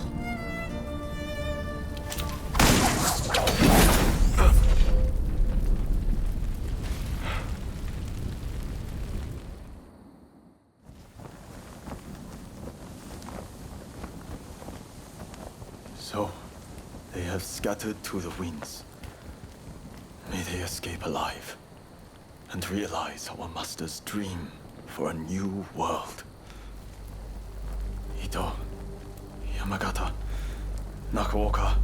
So, they have scattered to the winds. May they escape alive and realize our master's dream for a new world. Ito, Yamagata, Nakaoka,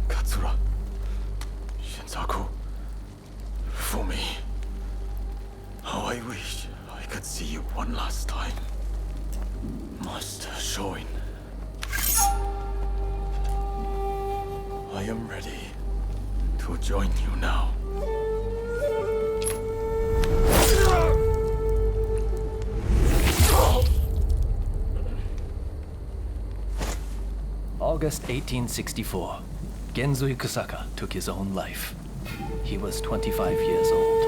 Katsura, Shinsaku, Fumi. How I wish I could see you one last time. Master Shoin. I am ready to join you now. August 1864. Genzui Kusaka took his own life. He was 25 years old.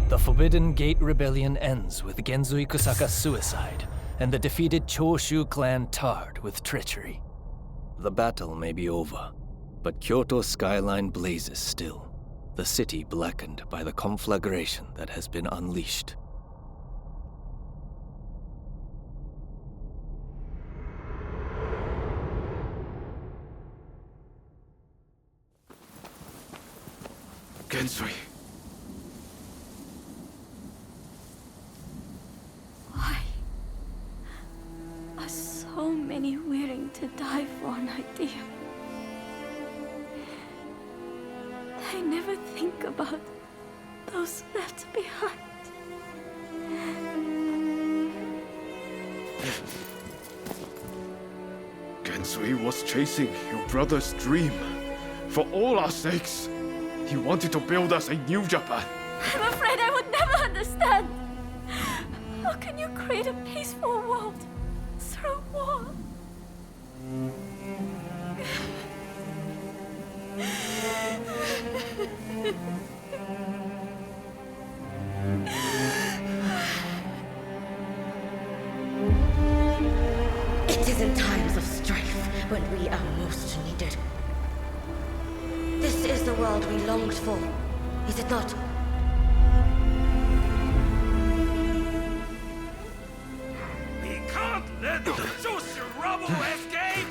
The Forbidden Gate Rebellion ends with Genzui Kusaka's suicide, and the defeated Choshu clan tarred with treachery. The battle may be over, but Kyoto's skyline blazes still, the city blackened by the conflagration that has been unleashed. 「 The Forbidden Gate Rebellion ends with Genzui Kusaka's suicide, and the defeated Choshu clan tarred with treachery. The battle may be over, but Kyoto's skyline blazes still, the city blackened by the conflagration that has been unleashed. Gensui. Why are so many willing to die for an idea? They never think about those left behind. Gensui was chasing your brother's dream. For all our sakes, he wanted to build us a new Japan. I'm afraid I would never understand. How can you create a peaceful world through war? It is in times of strife when we are most needed. This is the world we longed for, is it not? We can't let the Joshi rubble escape!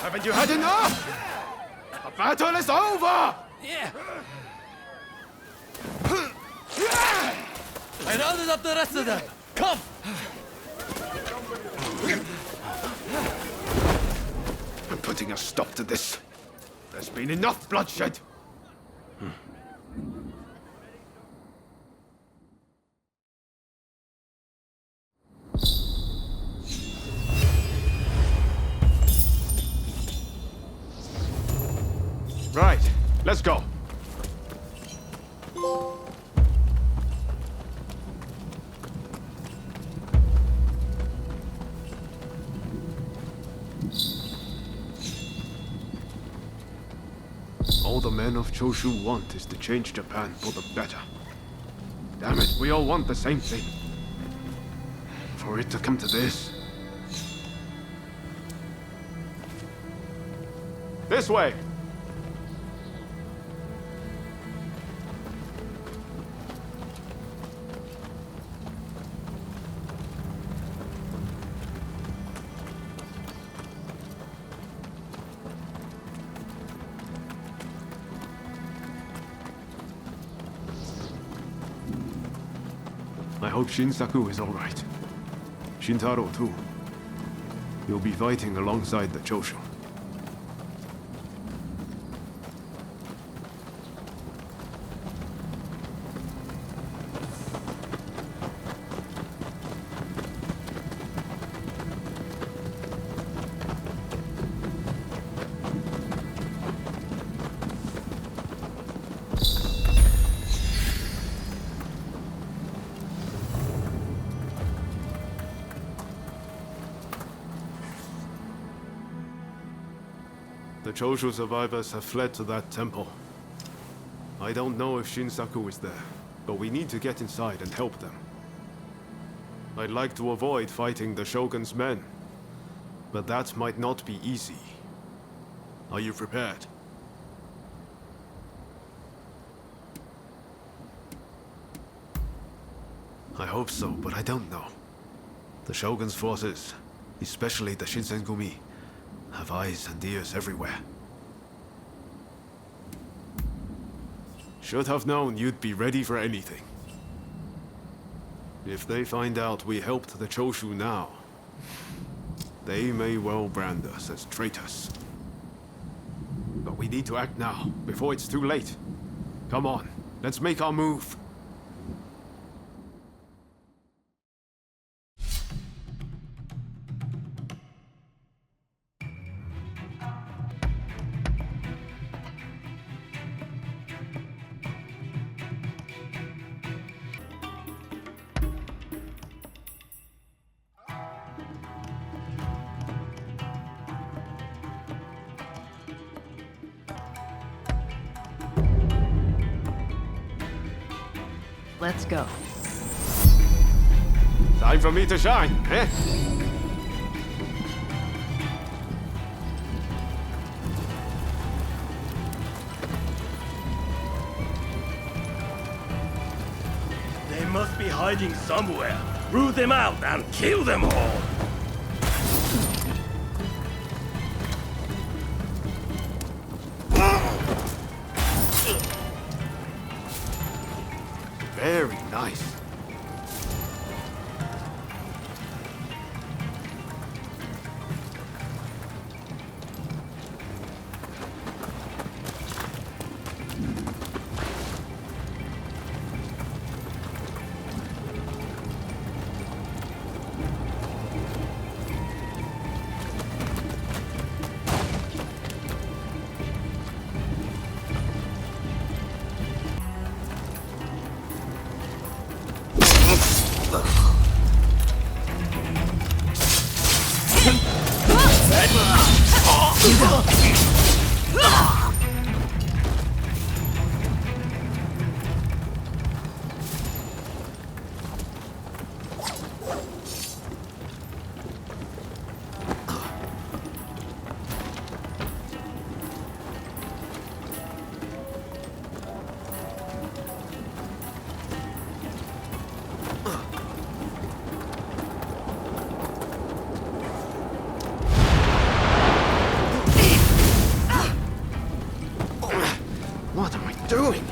Haven't you had enough? The battle is over! Yeah! I rounded up the rest of them! Come! I'm putting a stop to this. There's been enough bloodshed. Right, let's go. All the men of Choshu want is to change Japan for the better. Damn it, we all want the same thing. For it to come to this. This way! I hope Shinsaku is alright. Shintaro too. He'll be fighting alongside the Choshu. The Choshu survivors have fled to that temple. I don't know if Shinsaku is there, but we need to get inside and help them. I'd like to avoid fighting the Shogun's men, but that might not be easy. Are you prepared? I hope so, but I don't know. The Shogun's forces, especially the Shinsengumi, have eyes and ears everywhere. Should have known you'd be ready for anything. If they find out we helped the Choshu now, they may well brand us as traitors. But we need to act now, before it's too late. Come on, let's make our move. Let's go. Time for me to shine, eh? They must be hiding somewhere. Root them out and kill them all! Nice. What am I doing?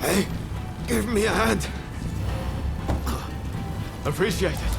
Hey, give me a hand. Appreciate it.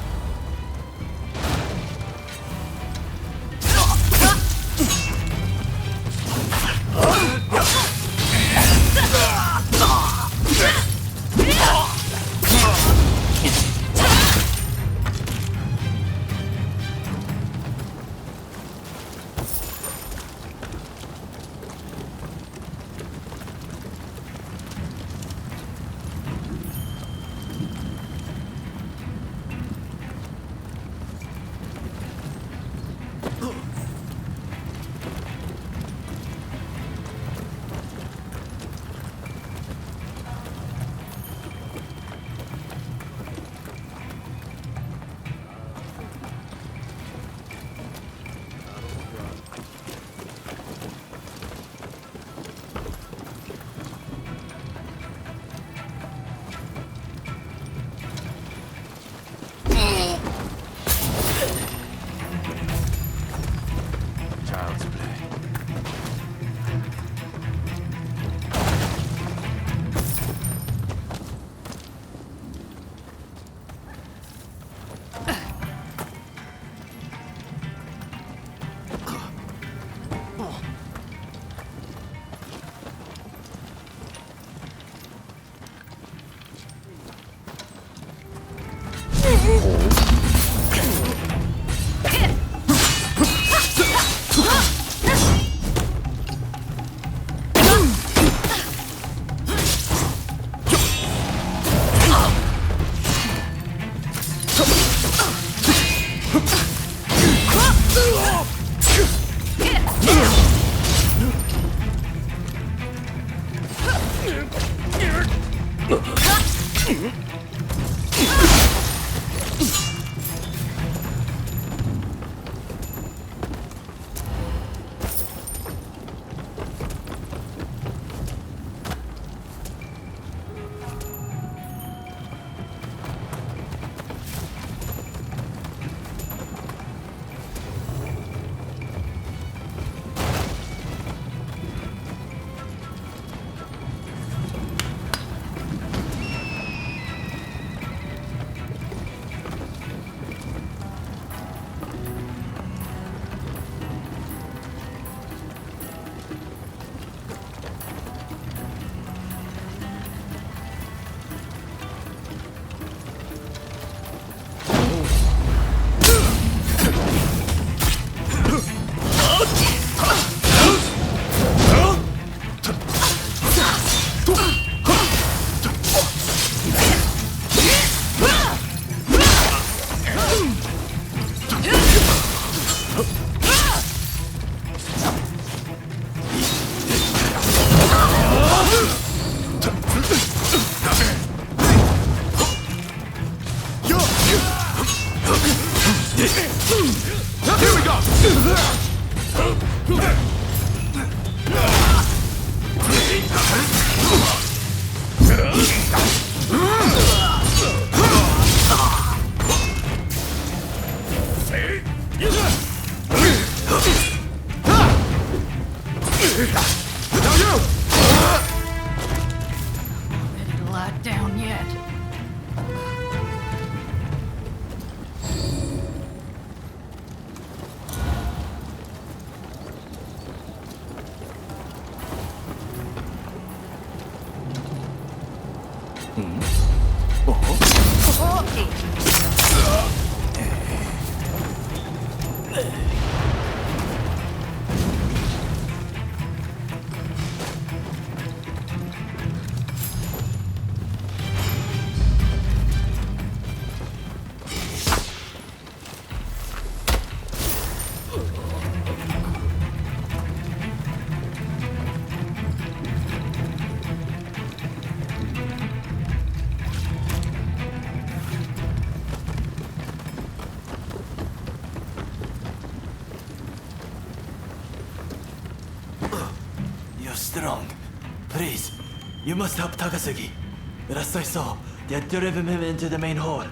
You're strong. Please, you must help Takasugi. Last I saw, they had driven him into the main hall.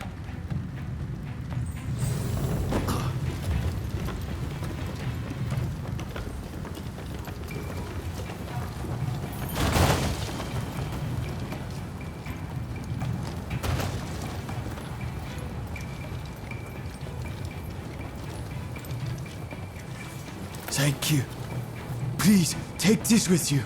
Thank you. Please, take this with you.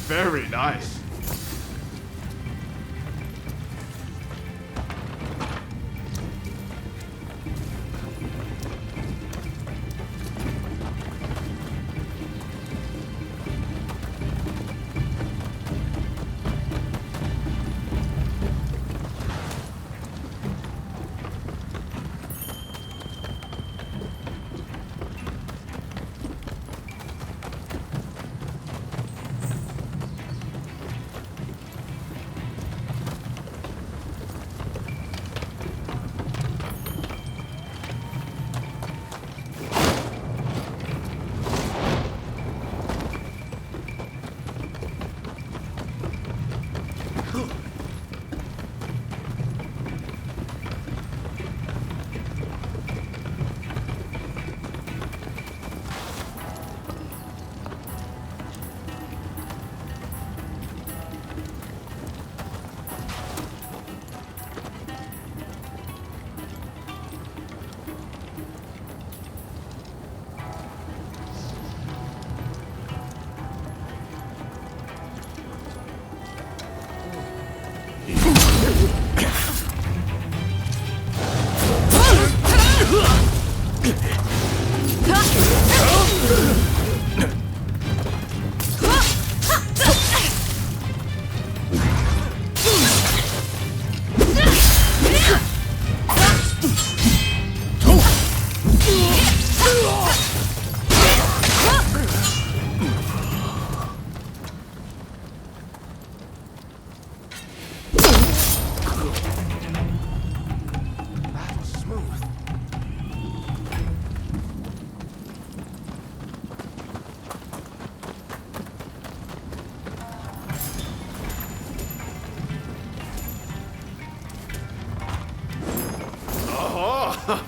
Very nice.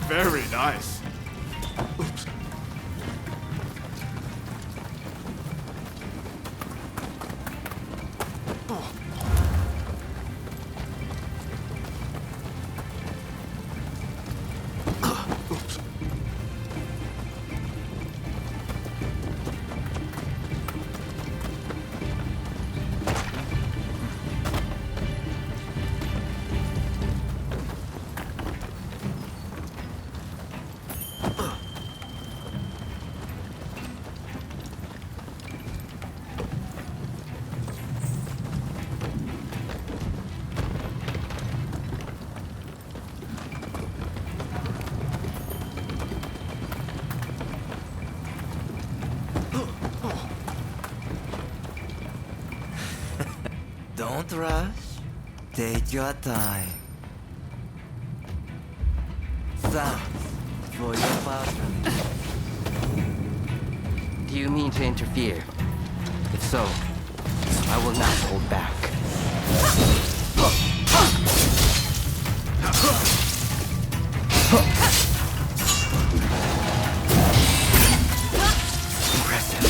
Very nice. Oops. Oh. Oops. Don't rush. Take your time. Thanks for your patronage. Do you mean to interfere? If so, I will not hold back. Impressive.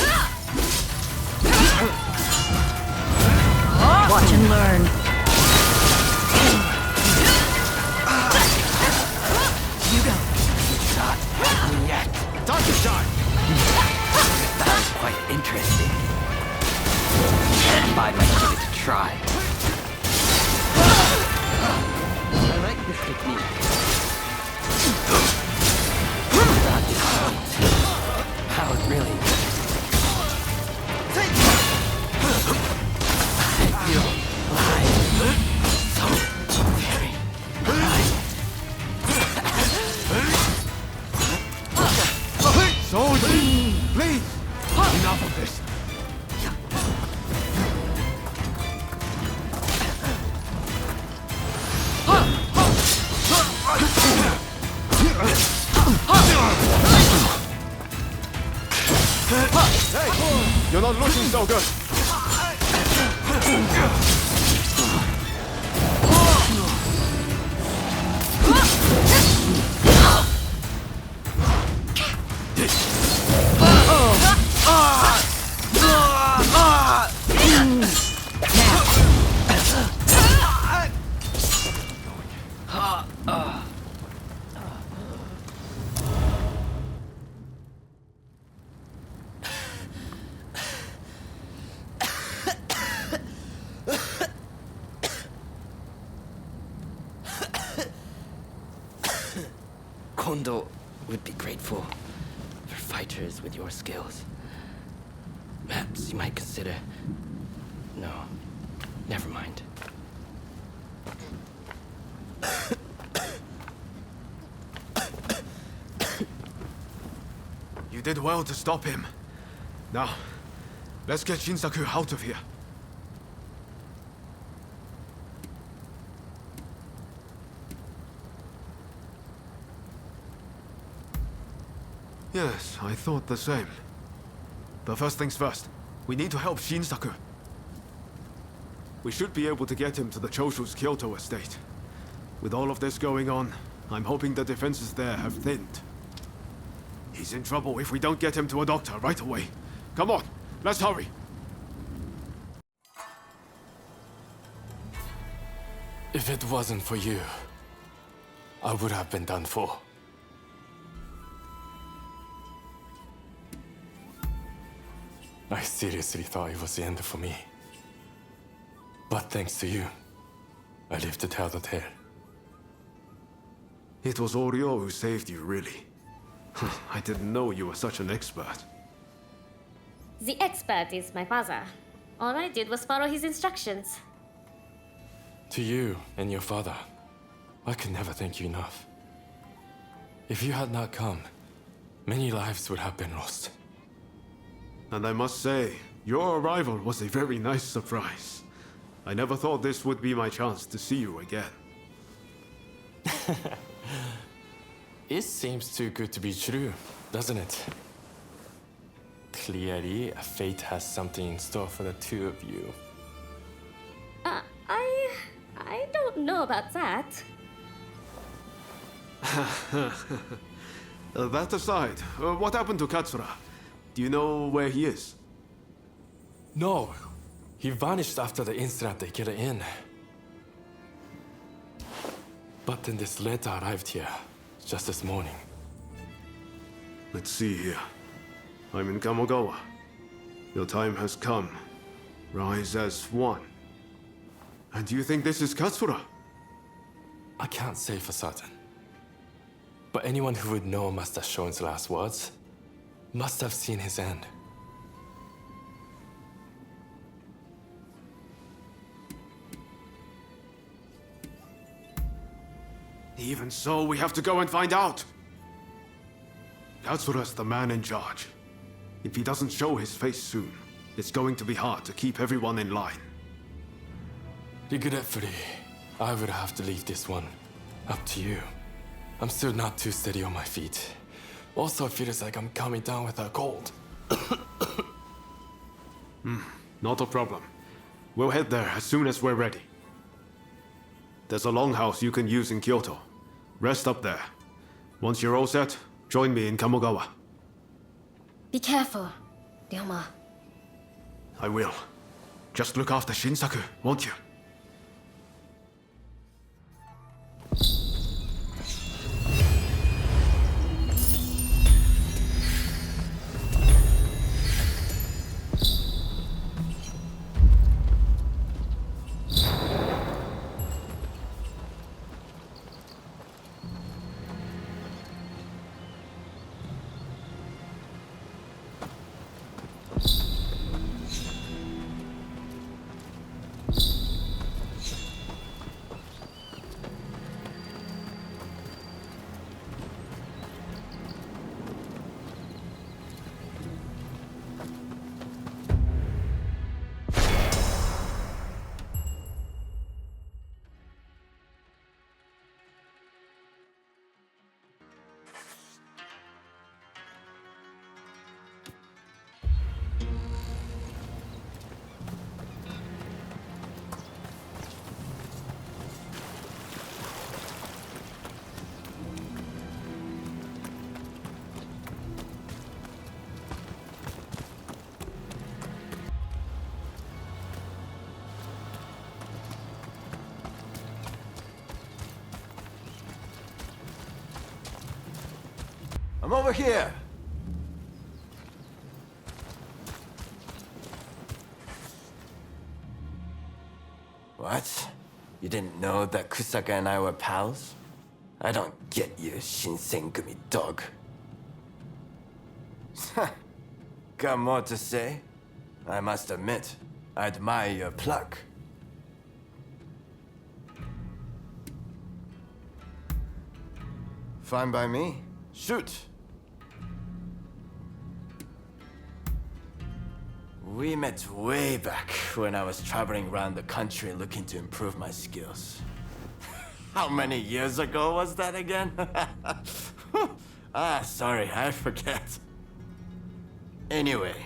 Watch and learn. You go. Not yet. Time to shine. That was quite interesting. I might give it a try. I like this technique. Not this point. How it really is. I feel alive. So very alive. Soldier, please! Enough of this. Hey! You're not looking so good! Kondo would be grateful for fighters with your skills. Perhaps you might consider... No, never mind. You did well to stop him. Now, let's get Shinsaku out of here. Yes, I thought the same. But first things first, we need to help Shinsaku. We should be able to get him to the Choshu's Kyoto estate. With all of this going on, I'm hoping the defenses there have thinned. He's in trouble if we don't get him to a doctor right away. Come on, let's hurry. If it wasn't for you, I would have been done for. I seriously thought it was the end for me. But thanks to you, I lived to tell the tale. It was Oryo who saved you, really. I didn't know you were such an expert. The expert is my father. All I did was follow his instructions. To you and your father, I could never thank you enough. If you had not come, many lives would have been lost. And I must say, your arrival was a very nice surprise. I never thought this would be my chance to see you again. It seems too good to be true, doesn't it? Clearly, fate has something in store for the two of you. I don't know about that. That aside, what happened to Katsura? Do you know where he is? No, he vanished after the incident at the inn. But then this letter arrived here, just this morning. Let's see here. I'm in Kamogawa. Your time has come. Rise as one. And do you think this is Katsura? I can't say for certain. But anyone who would know Master Shon's last words must have seen his end. Even so, we have to go and find out. Katsura's the man in charge. If he doesn't show his face soon, it's going to be hard to keep everyone in line. Regretfully, I would have to leave this one up to you. I'm still not too steady on my feet. Also, it feels like I'm coming down with a cold. Not a problem. We'll head there as soon as we're ready. There's a longhouse you can use in Kyoto. Rest up there. Once you're all set, join me in Kamogawa. Be careful, Ryoma. I will. Just look after Shinsaku, won't you? I'm over here! What? You didn't know that Kusaka and I were pals? I don't get you, Shinsengumi dog. Got more to say? I must admit, I admire your pluck. Fine by me. Shoot! We met way back when I was traveling around the country looking to improve my skills. How many years ago was that again? Sorry, I forget. Anyway,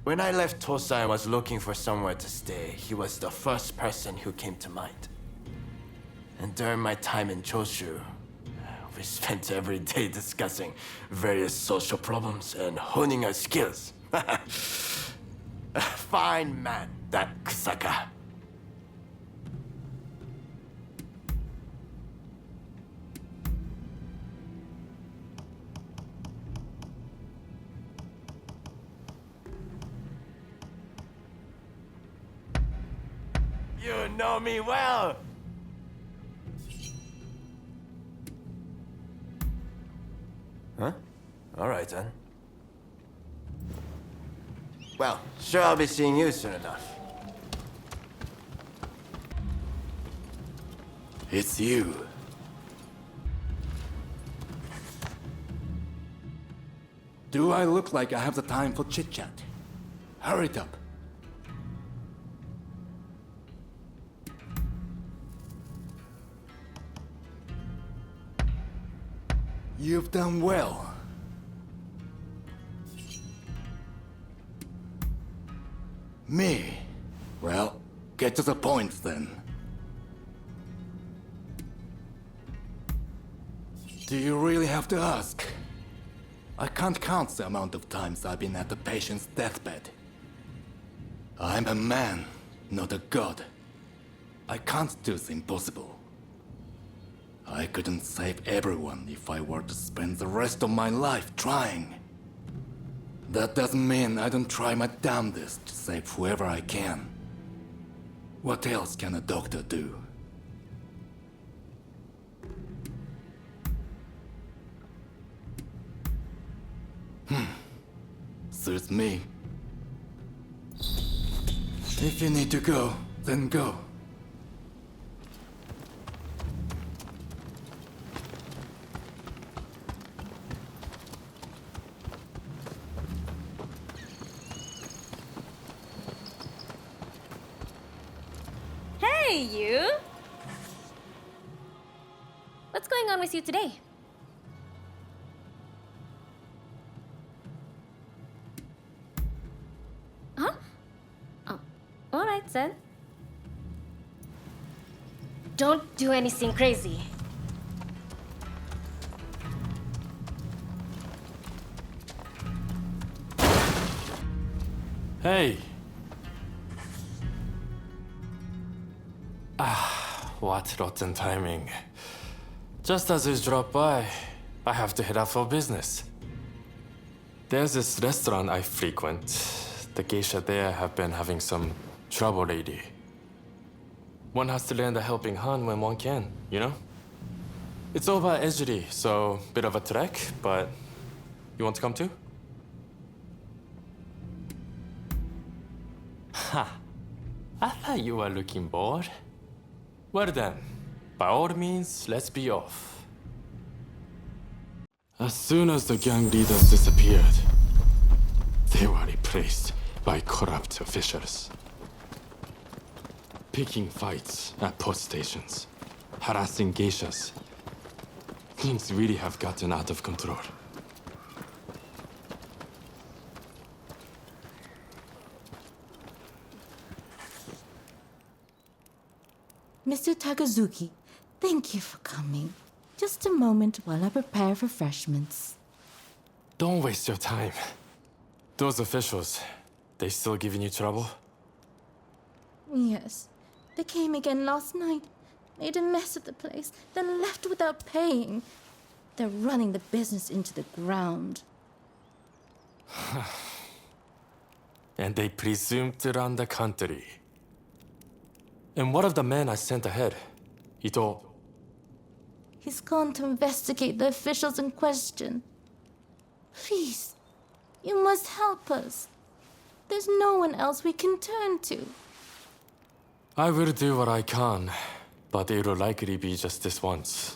when I left Tosa and was looking for somewhere to stay, he was the first person who came to mind. And during my time in Choshu, we spent every day discussing various social problems and honing our skills. A fine man, that Kusaka. You know me well. Huh? All right then. Well, sure I'll be seeing you soon enough. It's you. Do I look like I have the time for chit-chat? Hurry it up. You've done well. Me? Well, get to the point then. Do you really have to ask? I can't count the amount of times I've been at the patient's deathbed. I'm a man, not a god. I can't do the impossible. I couldn't save everyone if I were to spend the rest of my life trying. That doesn't mean I don't try my damnedest to save whoever I can. What else can a doctor do? Suits me. If you need to go, then go. Hey, Hey, you! What's going on with you today? Huh? Oh, alright then. Don't do anything crazy. Hey! What rotten timing. Just as you drop by, I have to head out for business. There's this restaurant I frequent. The geisha there have been having some trouble lately. One has to lend a helping hand when one can, you know? It's over at Ejiri, so bit of a trek, but you want to come too? Ha! I thought you were looking bored. Well then, by all means, let's be off. As soon as the gang leaders disappeared, they were replaced by corrupt officials. Picking fights at post stations, harassing geishas. Things really have gotten out of control. Mr. Takazuki, thank you for coming. Just a moment while I prepare refreshments. Don't waste your time. Those officials, they still giving you trouble? Yes. They came again last night, made a mess of the place, then left without paying. They're running the business into the ground. And they presume to run the country. And what of the man I sent ahead? Ito. He's gone to investigate the officials in question. Please, you must help us. There's no one else we can turn to. I will do what I can, but it'll likely be just this once.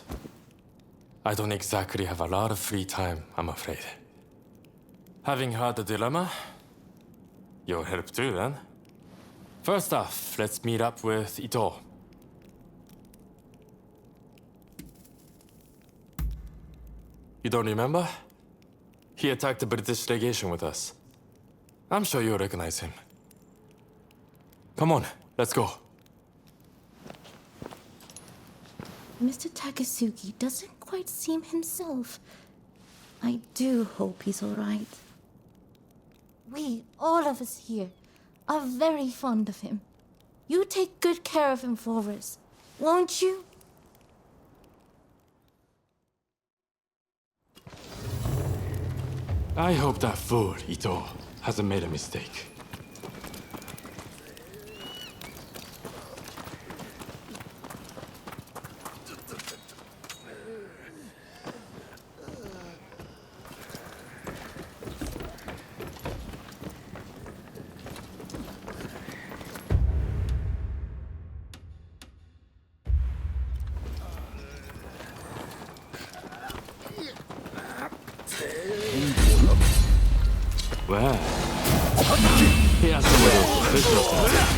I don't exactly have a lot of free time, I'm afraid. Having heard the dilemma, you'll help too, then. First off, let's meet up with Ito. You don't remember? He attacked the British legation with us. I'm sure you'll recognize him. Come on, let's go. Mr. Takasugi doesn't quite seem himself. I do hope he's all right. We, all of us here, are very fond of him. You take good care of him for us, won't you? I hope that fool, Ito, hasn't made a mistake. Well, he has some of those officials.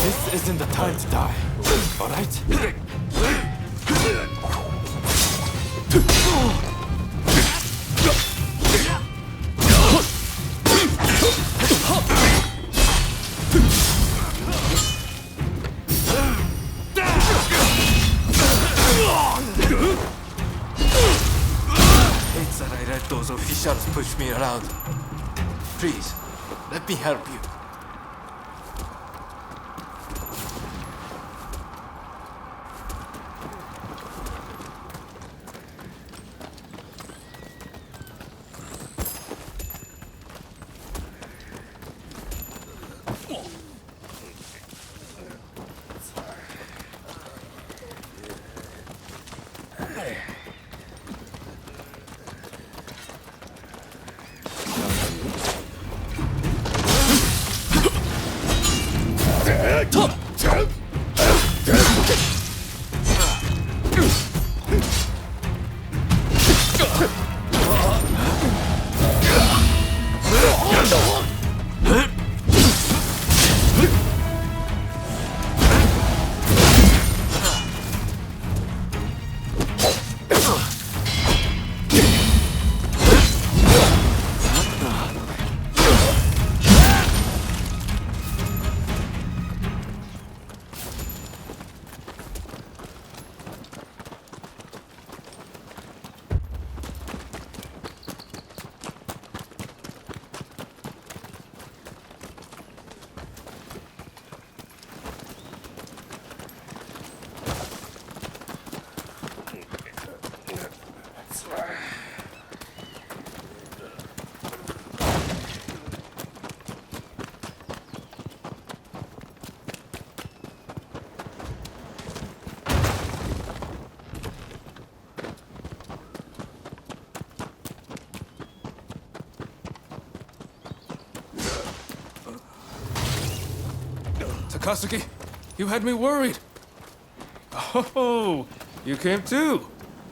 This isn't the time to die, all right? let those officials push me around. Please, let me help you. Takasugi, you had me worried. Oh, you came too.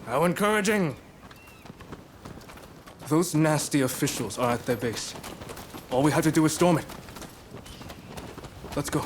How encouraging. Those nasty officials are at their base. All we have to do is storm it. Let's go.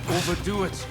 Overdo it.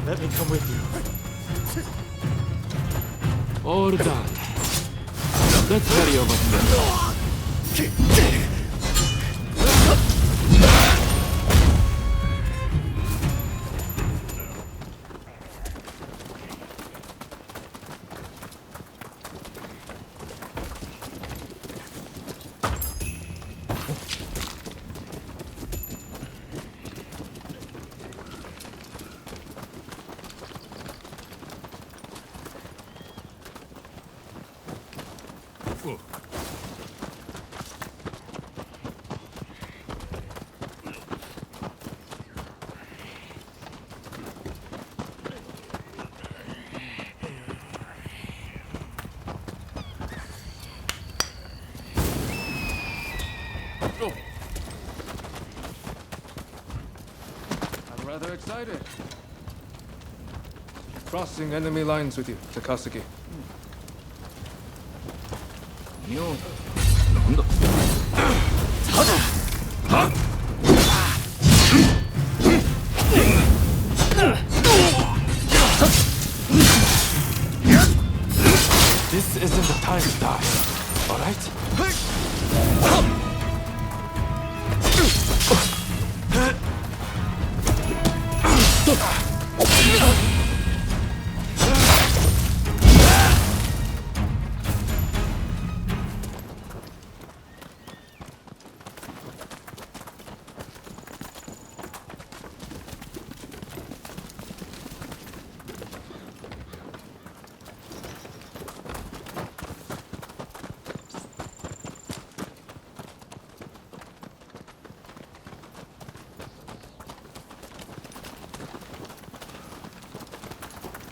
Let me come with you. All done. Let's hurry over here. I'm rather excited. Crossing enemy lines with you, Takasugi. This isn't the time to die, alright?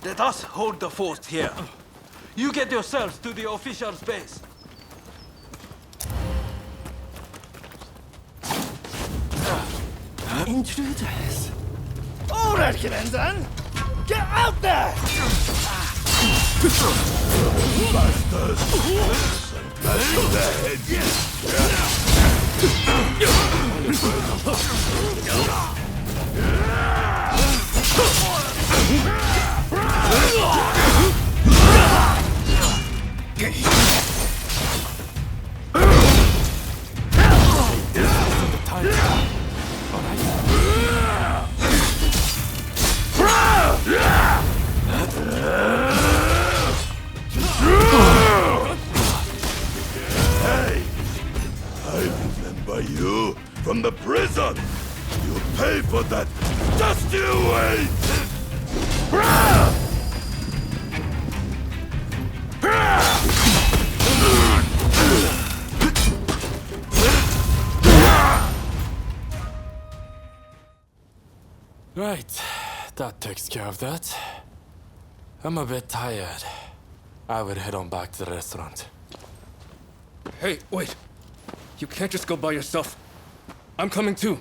Let us hold the fort here. You get yourselves to the official space. Intruders. All right, Kirendan! Get out there! Bastards! Bang their Hey! I remember you from the prison! You pay for that! Just you wait! Right, that takes care of that. I'm a bit tired. I would head on back to the restaurant. Hey, wait. You can't just go by yourself. I'm coming too.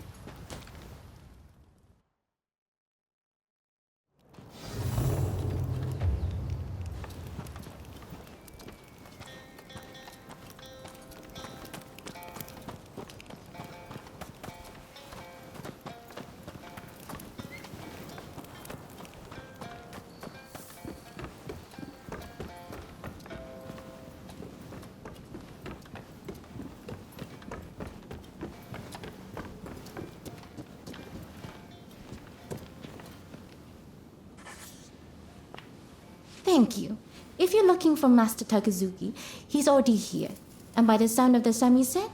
Thank you. If you're looking for Master Takazuki, he's already here. And by the sound of the samisen,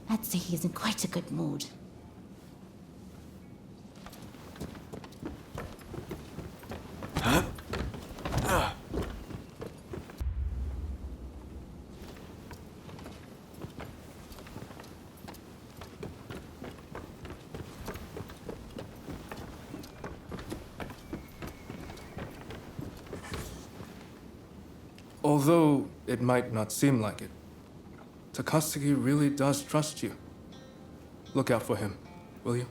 I'd say he's in quite a good mood. Although it might not seem like it, Takasugi really does trust you. Look out for him, will you?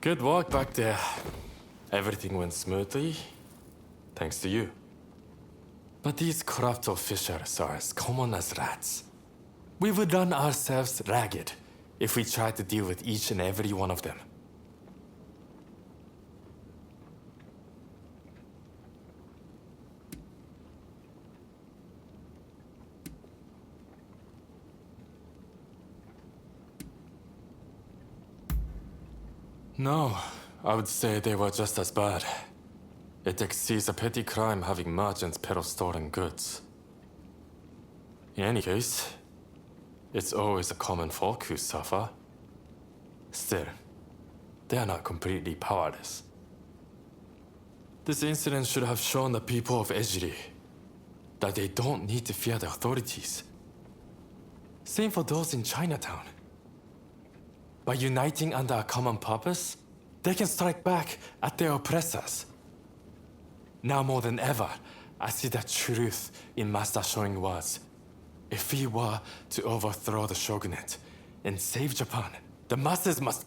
Good work back there. Everything went smoothly, thanks to you. But these corrupt officials are as common as rats. We would run ourselves ragged if we tried to deal with each and every one of them. No, I would say they were just as bad. It exceeds a petty crime having merchants peddle stolen goods. In any case, it's always the common folk who suffer. Still, they are not completely powerless. This incident should have shown the people of Ejiri that they don't need to fear the authorities. Same for those in Chinatown. By uniting under a common purpose, they can strike back at their oppressors. Now more than ever, I see the truth in Master showing words. If we were to overthrow the shogunate and save Japan, the masses must...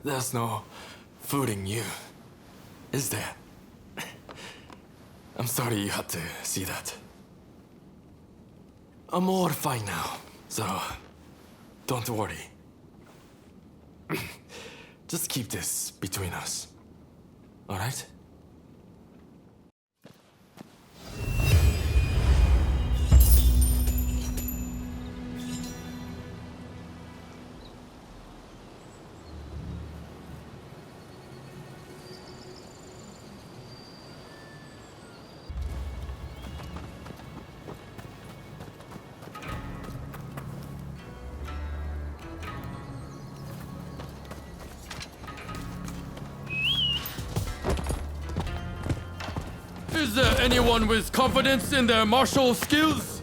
There's no fooling you, is there? I'm sorry you had to see that. I'm all fine now, so don't worry. Just keep this between us, all right? Is there anyone with confidence in their martial skills?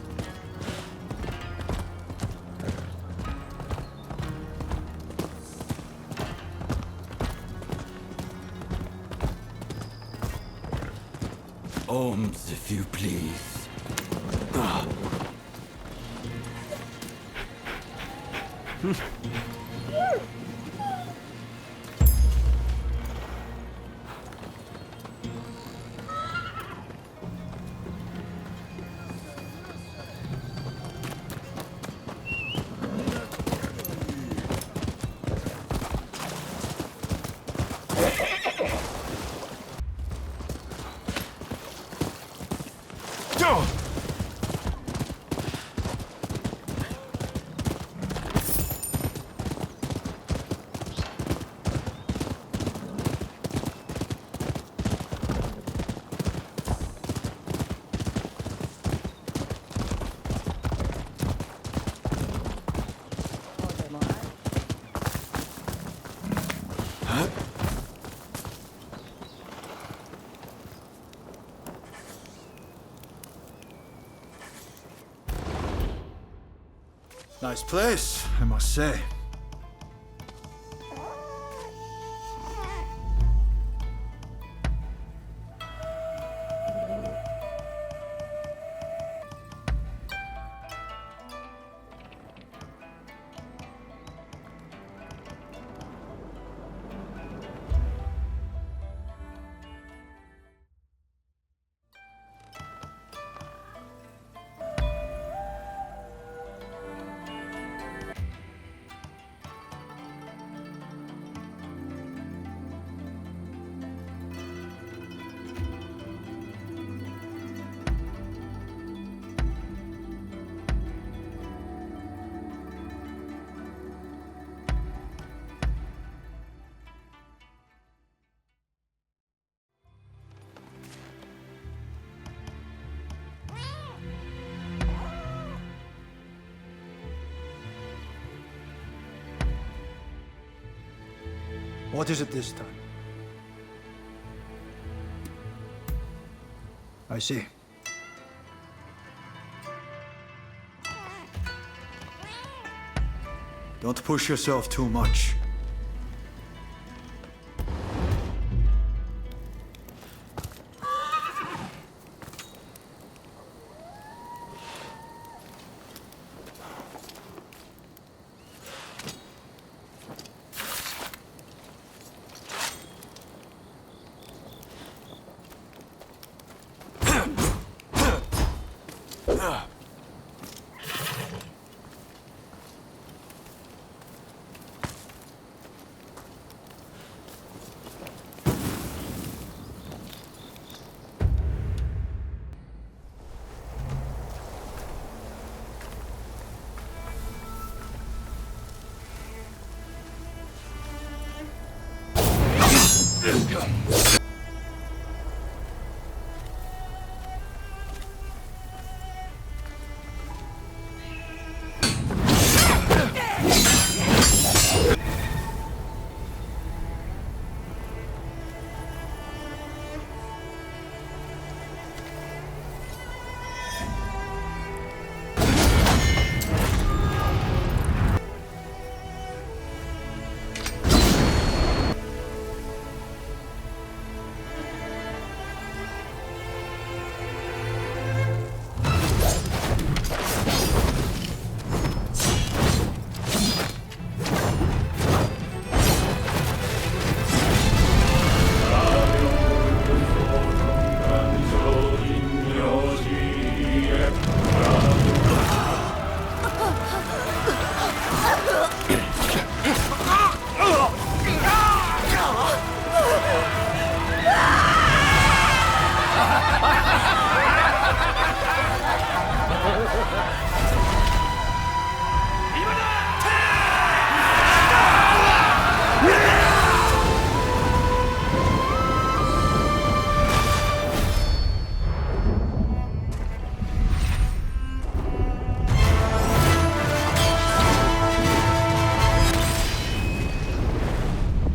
Ohms, if you please. Nice place, I must say. What is it this time? I see. Don't push yourself too much.